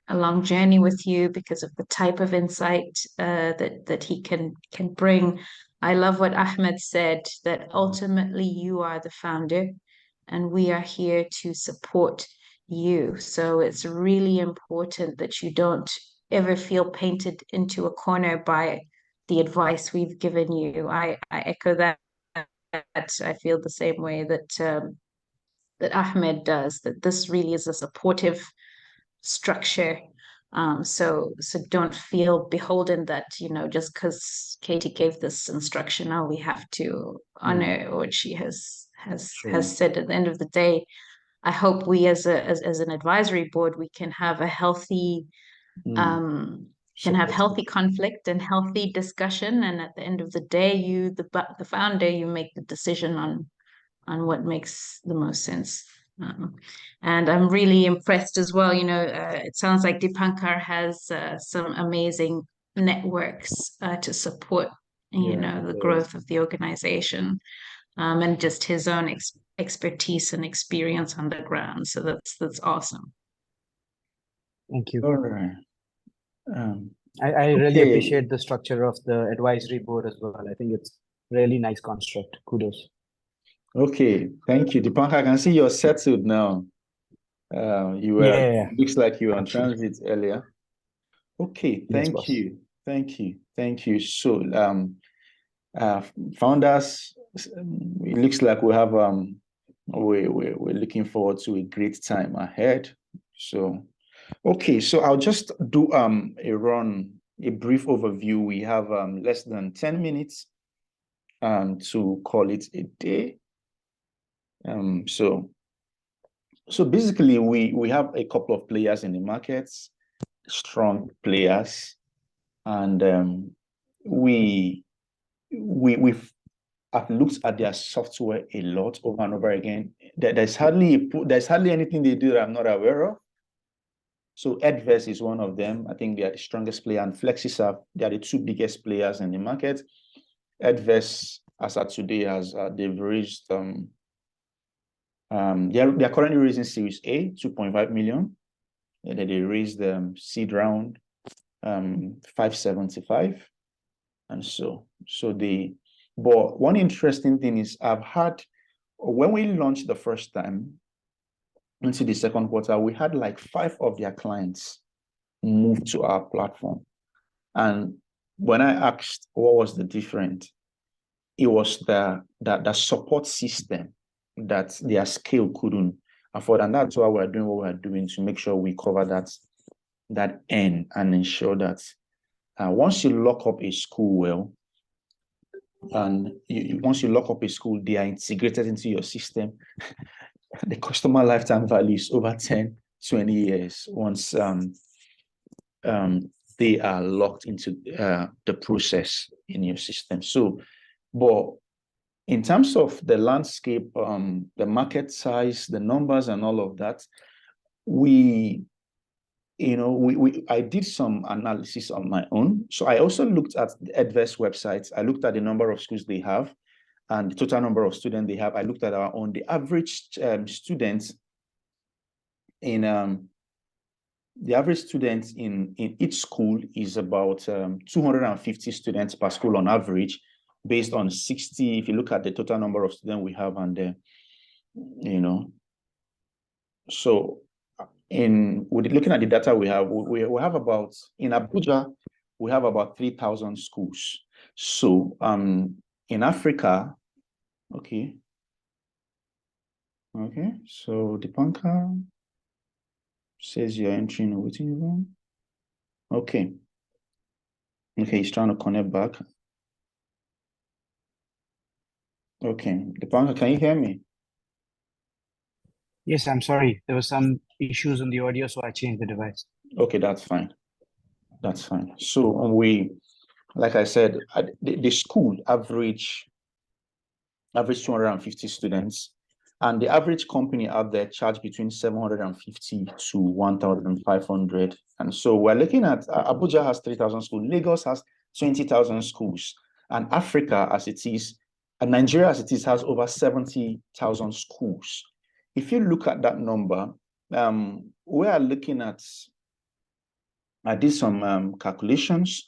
a long journey with you because of the type of insight that he can bring. I love what Ahmed said, that ultimately you are the founder, and we are here to support you. So it's really important that you don't ever feel painted into a corner by the advice we've given you. I echo that. I feel the same way that Ahmed does, that this really is a supportive structure. So don't feel beholden that, just because Katie gave this instruction, now we have to honor what she has said. At the end of the day, I hope we as an advisory board, we can have a healthy healthy conflict and healthy discussion, and at the end of the day, you the founder, you make the decision on what makes the most sense. And I'm really impressed as well. It sounds like Dipankar has some amazing networks to support, the growth of the organization, and just his own expertise and experience on the ground. So that's awesome. Thank you. All right. I really appreciate the structure of the advisory board as well. I think it's really nice construct. Kudos. Okay, thank you. Dipankar, I can see you're settled now. Looks like you were on transit earlier. Okay, thank you. So, founders, it looks like we have we're looking forward to a great time ahead. So, okay, so I'll just do a brief overview. We have less than 10 minutes to call it a day. So basically, we have a couple of players in the markets, strong players, and we've I've looked at their software a lot over and over again. There's hardly anything they do that I'm not aware of. So EduMESS is one of them. I think they are the strongest player, and FlexiServe, they are the two biggest players in the market. EduMESS, as of today, they've raised they're currently raising Series A, 2.5 million. And then they raised the seed round 575. And but one interesting thing is I've had, when we launched the first time into the second quarter, we had like 5 of their clients move to our platform. And when I asked what was the difference, it was the support system that their scale couldn't afford. And that's why we're doing what we're doing, to make sure we cover that end and ensure that once you lock up a school well, and once you lock up a school, they are integrated into your system. The customer lifetime value is over 10, 20 years once they are locked into the process in your system. So, but in terms of the landscape, the market size, the numbers and all of that, I did some analysis on my own. So I also looked at the EduMESS websites. I looked at the number of schools they have and the total number of students they have. I looked at our own. The average students in each school is about 250 students per school on average, based on 60. If you look at the total number of students we have, and so looking at the data we have about, in Abuja, we have about 3,000 schools. So in Africa, okay, so Dipankar says you're entering a waiting room. Okay, he's trying to connect back. Okay, Dipankar, can you hear me? Yes, I'm sorry. There were some issues on the audio, so I changed the device. Okay, that's fine. So like I said, the school average 250 students, and the average company out there charge between 750 to 1,500. And so we're looking at Abuja has 3,000 schools, Lagos has 20,000 schools, and Africa as it is, and Nigeria as it is, has over 70,000 schools. If you look at that number, we are looking at, I did some calculations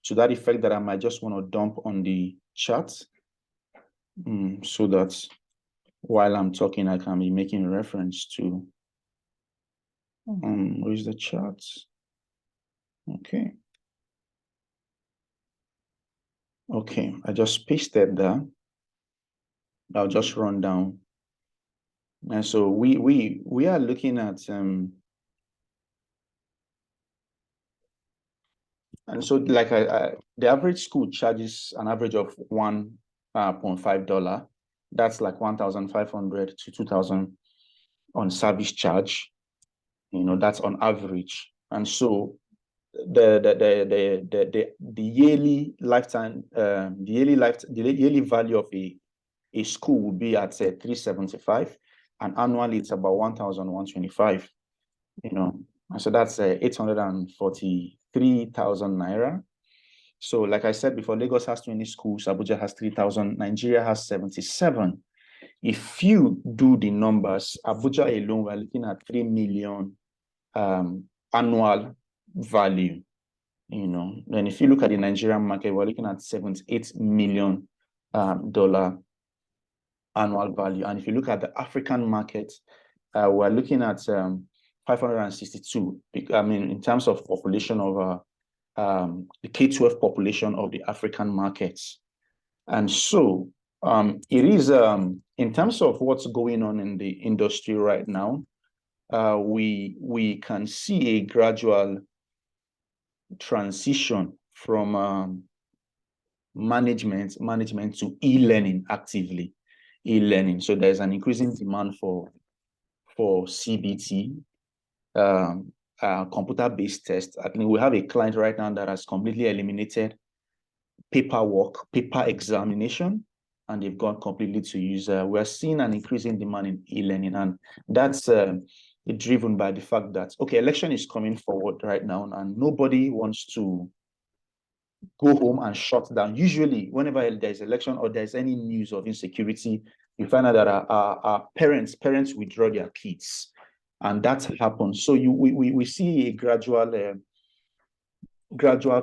to that effect that I might just want to dump on the chat, so that while I'm talking, I can be making reference to, where's the chat? Okay, I just pasted that. I'll just run down. And so we are looking at, and so like the average school charges an average of $1.5. That's like 1,500 to 2,000 on service charge. That's on average. And so the yearly lifetime, the yearly value of a school would be at 375. and annually it's about 1,125, you know, and so that's 843,000 naira. So like I said before, Lagos has 20 schools, Abuja has 3,000, Nigeria has 77. If you do the numbers, Abuja alone, we're looking at 3 million annual value, you know. Then if you look at the Nigerian market, we're looking at $78 million annual value. And if you look at the African market, we're looking at 562. I mean, in terms of population of the K-12 population of the African markets. And so it is, in terms of what's going on in the industry right now, we can see a gradual transition from management to e-learning actively. E-learning. So there's an increasing demand for CBT, computer-based tests. I think we have a client right now that has completely eliminated paper examination, and they've gone completely to use. We're seeing an increasing demand in e-learning, and that's driven by the fact that, okay, election is coming forward right now, and nobody wants to go home and shut down. Usually, whenever there's election or there's any news of insecurity, you find out that our parents withdraw their kids, and that's happened. So we see a gradual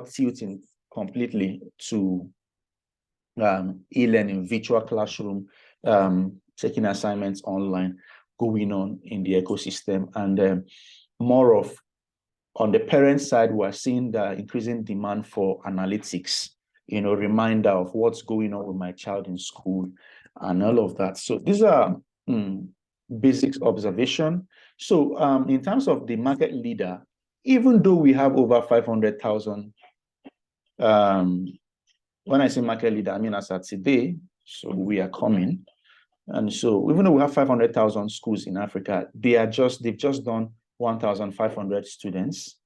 tilting completely to e-learning, virtual classroom, taking assignments online, going on in the ecosystem, and more of, on the parent side, we're seeing the increasing demand for analytics, you know, reminder of what's going on with my child in school and all of that. So these are basic observation. So in terms of the market leader, even though we have over 500,000, when I say market leader, I mean as at today, so we are coming. And so even though we have 500,000 schools in Africa, they've just done 1,500 students,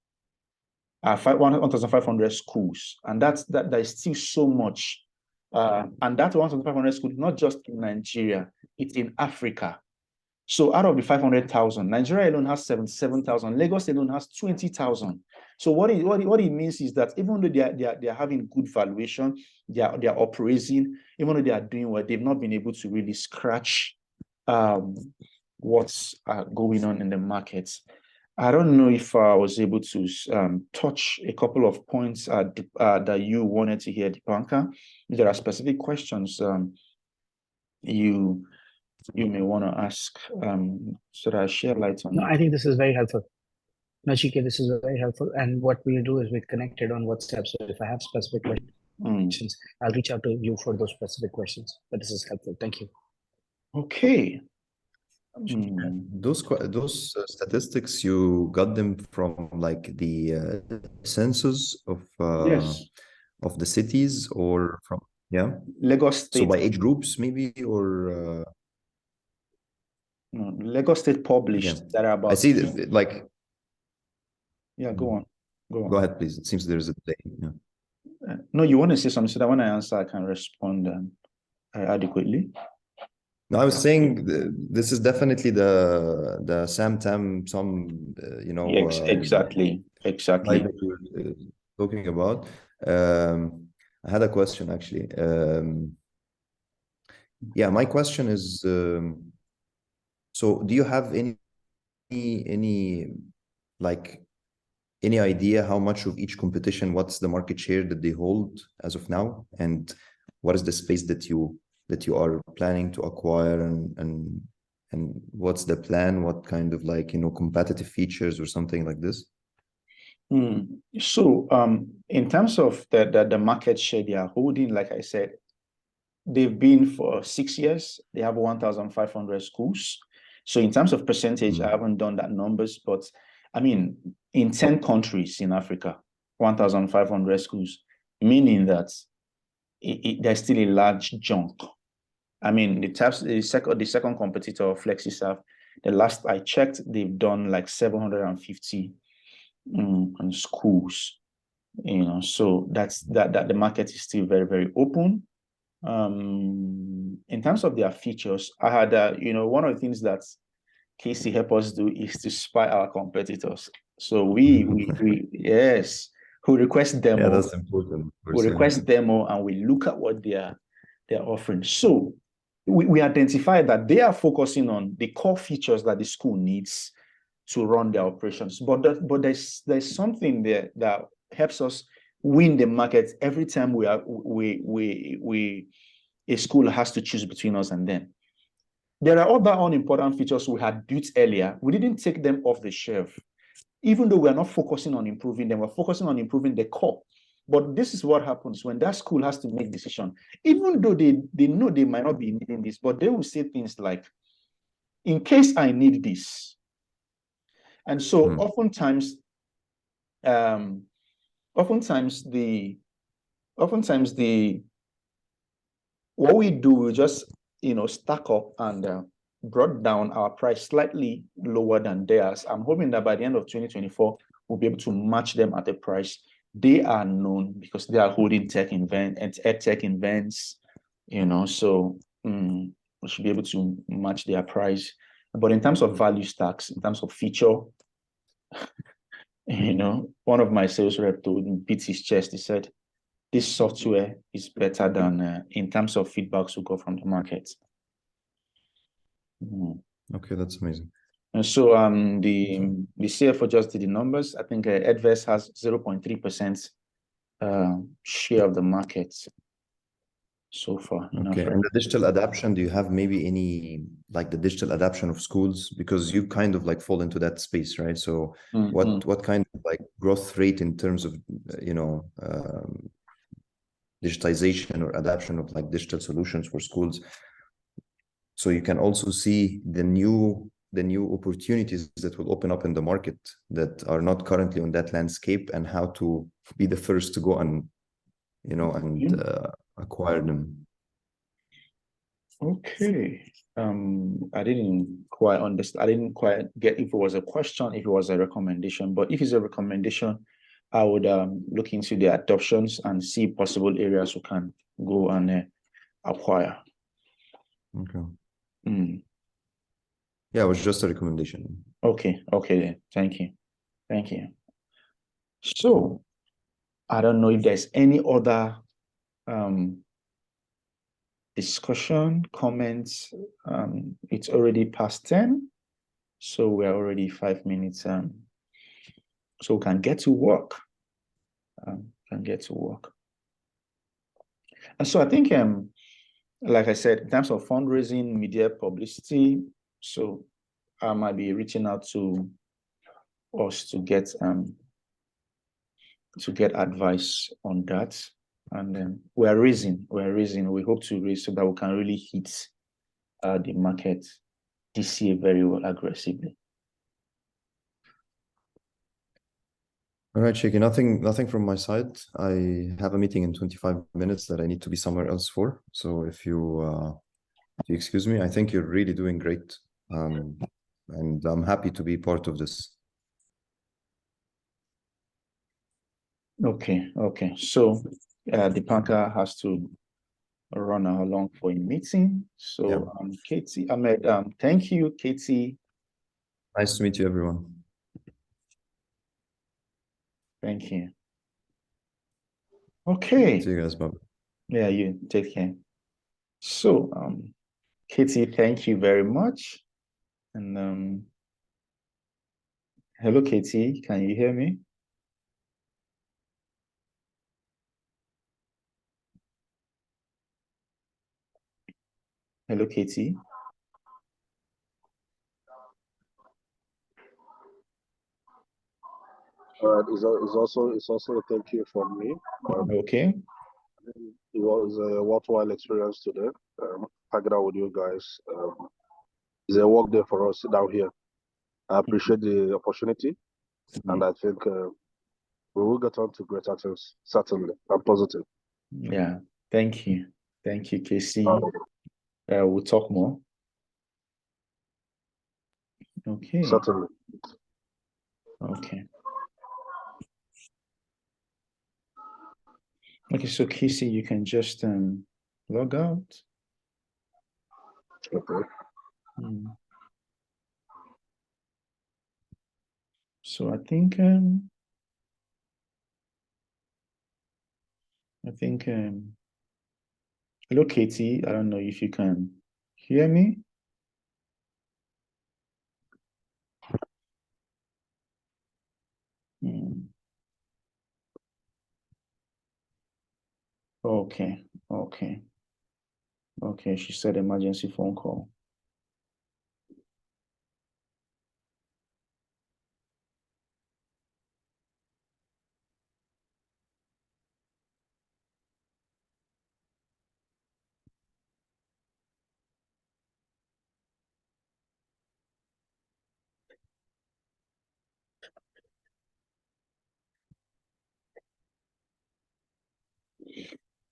1,500 schools, and that is still so much. And that 1,500 schools, not just in Nigeria, it's in Africa. So out of the 500,000, Nigeria alone has 77,000. Lagos alone has 20,000. So what it means is that even though they are having good valuation, they are operating, even though they are doing well, they've not been able to really scratch what's going on in the markets. I don't know if I was able to touch a couple of points that you wanted to hear, Dipanka. If there are specific questions you may want to ask, so that I share light on. No, I think this is very helpful. Nachike, this is very helpful. And what we'll do is we're connected on WhatsApp. So if I have specific questions, I'll reach out to you for those specific questions. But this is helpful. Thank you. Okay. Those statistics, you got them from like the census of yes, of the cities, or from Lagos State. So by age groups maybe, or no, Lagos State published that are about. I see like. Yeah, go on. Go ahead, please. It seems there's a delay. Yeah. No, you want to say something so that when I answer, I can respond adequately. No, I was saying this is definitely the SAMTAM, you know. Yes, exactly. That you're talking about. I had a question actually. Yeah, my question is, so do you have any idea how much of each competition, what's the market share that they hold as of now, and what is the space that you are planning to acquire, and what's the plan, what kind of, like, you know, competitive features or something like this? So in terms of the market share they are holding, like I said, they've been for 6 years, they have 1,500 schools. So in terms of percentage, I haven't done that numbers, but I mean, in 10 countries in Africa, 1,500 schools, meaning that there's still a large chunk. I mean, the second competitor, FlexiServe, the last I checked, they've done like 750 schools. You know, so that the market is still very, very open. In terms of their features, I had, you know, one of the things that Casey help us do is to spy our competitors. So we yes, who request demo. Yeah, that's important. We request demo and we look at what they're offering. So we identify that they are focusing on the core features that the school needs to run their operations. But there's something there that helps us win the market every time a school has to choose between us and them. There are other unimportant features we had built earlier. We didn't take them off the shelf. Even though we're not focusing on improving them, we're focusing on improving the core. But this is what happens when that school has to make decision. Even though they know they might not be needing this, but they will say things like, in case I need this. And so oftentimes what we do, we just stack up and brought down our price slightly lower than theirs. I'm hoping that by the end of 2024, we'll be able to match them at a price. They are known because they are holding tech events, so we should be able to match their price. But in terms of value stacks, in terms of feature, one of my sales rep told me, beat his chest, he said, this software is better than in terms of feedbacks we got from the market. Okay, that's amazing. And so the CFO just did the numbers. I think EduMESS has 0.3% share of the market so far. Okay, and the digital adoption, do you have maybe any, like the digital adoption of schools? Because you kind of like fall into that space, right? So what kind of like growth rate in terms of, digitization or adoption of like digital solutions for schools? So you can also see the new opportunities that will open up in the market that are not currently on that landscape, and how to be the first to go and acquire them. Okay. I didn't quite understand. I didn't quite get if it was a question, if it was a recommendation. But if it's a recommendation, I would look into the adoptions and see possible areas we can go and acquire. Okay. Yeah, it was just a recommendation. Okay then. Thank you. So I don't know if there's any other discussion, comments. It's already past 10, so we're already 5 minutes. So we can get to work. And so I think, like I said, in terms of fundraising, media publicity, so I might be reaching out to us to get advice on that. And then we're raising. We hope to raise so that we can really hit the market this year very well, aggressively. All right, Shaky, nothing from my side. I have a meeting in 25 minutes that I need to be somewhere else for. So if you excuse me, I think you're really doing great. And I'm happy to be part of this. Okay. So Dipanka has to run along for a meeting. So Katie, Ahmed, thank you, Katie. Nice to meet you, everyone. Thank you. Okay. See you guys, bye. Yeah, you take care. So Katie, thank you very much. And hello, Katie, can you hear me? Hello, Katie. It's also a thank you from me. Okay. It was a worthwhile experience today. Hanging out with you guys. It's a work day for us down here. I appreciate the opportunity, and I think we will get on to greater things, certainly. I'm positive. Yeah, thank you, Casey. We'll talk more. Okay. Certainly. Okay. Okay, so Casey, you can just log out. Okay. So I think hello, Katie. I don't know if you can hear me. Okay. She said emergency phone call.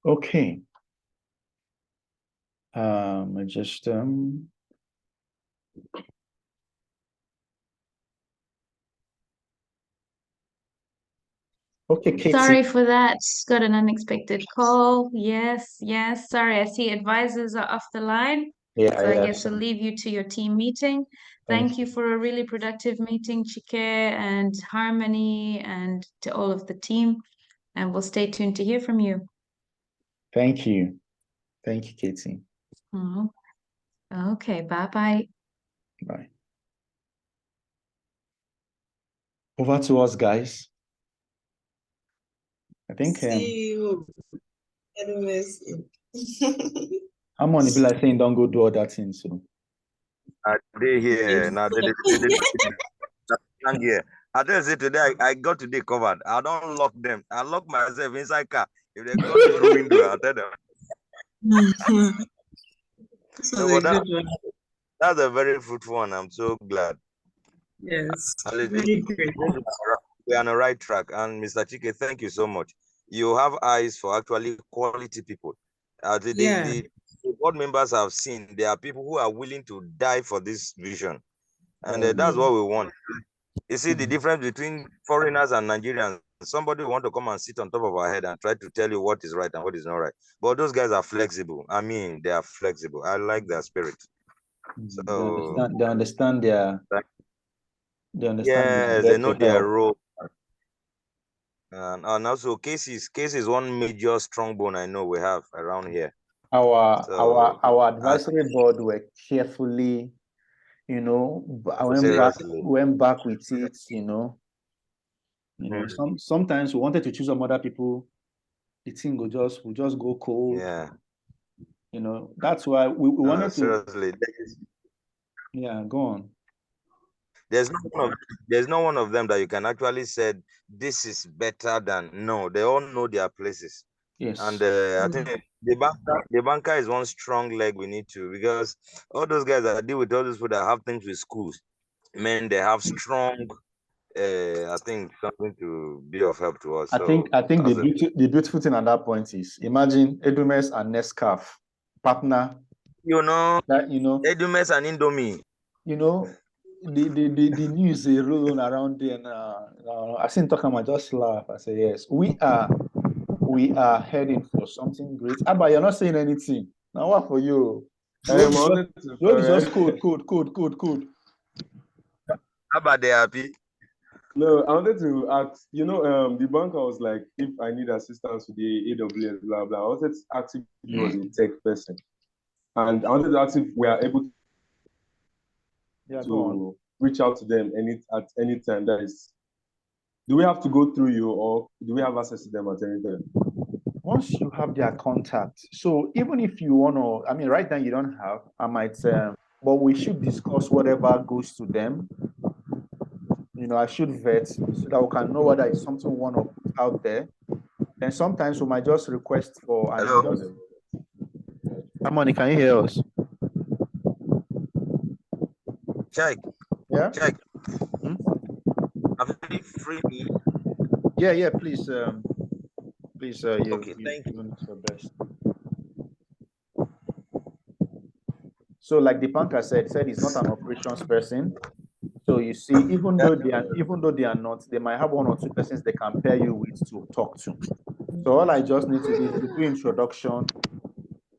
Okay. I just okay, Katie. Sorry for that. Got an unexpected call. Yes. Sorry, I see advisors are off the line. Yeah, so I guess I'll leave you to your team meeting. Thank you for a really productive meeting, Chike and Harmony, and to all of the team. And we'll stay tuned to hear from you. Thank you. Thank you, Katie. Okay, bye-bye. Bye. Over to us, guys. I think see you. EduMESS. I'm on the bill like saying don't go do all that thing. So they here now. They here. I tell you today I got today covered. I don't lock them. I lock myself inside car. If they come through window, I'll tell them. So that's a very fruitful one. I'm so glad. Yes, very great. We are on the right track. And Mr. Chike, thank you so much. You have eyes for actually quality people. The board members have seen there are people who are willing to die for this vision. And that's what we want. You see the difference between foreigners and Nigerians. Somebody want to come and sit on top of our head and try to tell you what is right and what is not right. But those guys are flexible. I mean, they are flexible. I like their spirit. So they understand their. Yes, they know their role. And also Casey is one major strong bone I know we have around here. Our advisory board were carefully, went back with it, sometimes we wanted to choose some other people, the thing will just go cold. Yeah. That's why we wanted seriously. Yeah, go on. There's no one of them that you can actually say this is better than. No, they all know their places. Yes. And I think the banker is one strong leg we need to, because all those guys that deal with all those people that have things with schools, man, they have strong. I think something to be of help to us. I think the beautiful thing at that point is, imagine EduMESS and Nescaf partner. EduMESS and Indomie. The news they roll around there now. I seen talking about, just laugh. I say yes, we are heading for something great. Abba, you're not saying anything now. What for you? Just code. Abba, they happy. No, I wanted to ask, the banker was like, if I need assistance with the AWS, blah, blah. I wanted to ask if he was a tech person. And I wanted to ask if we are able to reach out to them at any time. That is, do we have to go through you, or do we have access to them at any time? Once you have their contact, so even if you want to, I mean, right now you don't have, I might, but we should discuss whatever goes to them. I should vet so that we can know whether it's something we want to put out there. And sometimes we might just request for. Hello. Harmony, can you hear us? Check. Yeah. Check. Are you free? Yeah. Please. Please. Okay. Thank you. Your best. So, like the banker said he's not an operations person. So you see, even though they are not, they might have one or two persons they can pair you with to talk to. So all I just need to do is do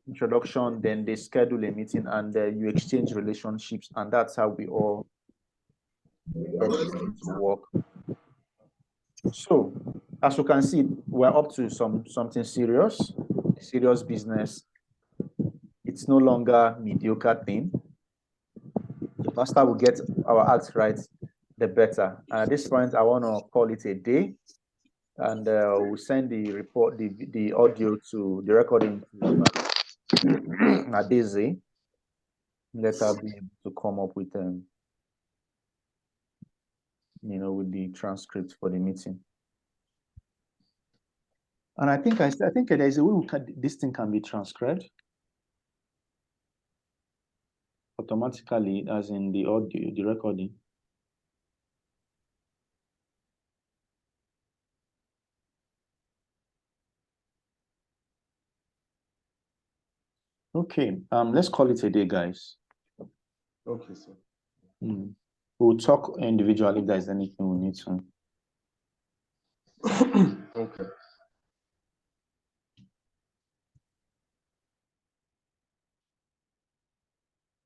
introduction, then they schedule a meeting and you exchange relationships, and that's how we all get this thing to work. So, as you can see, we're up to something serious business. It's no longer mediocre thing. The faster we get our acts right, the better. At this point, I want to call it a day, and we'll send the report, the audio to the recording to Adeze. Let her be able to come up with with the transcript for the meeting. And I think there's a way this thing can be transcribed automatically, as in the audio, the recording. Okay, let's call it a day, guys. Okay, sir. We'll talk individually if there's anything we need to. Okay.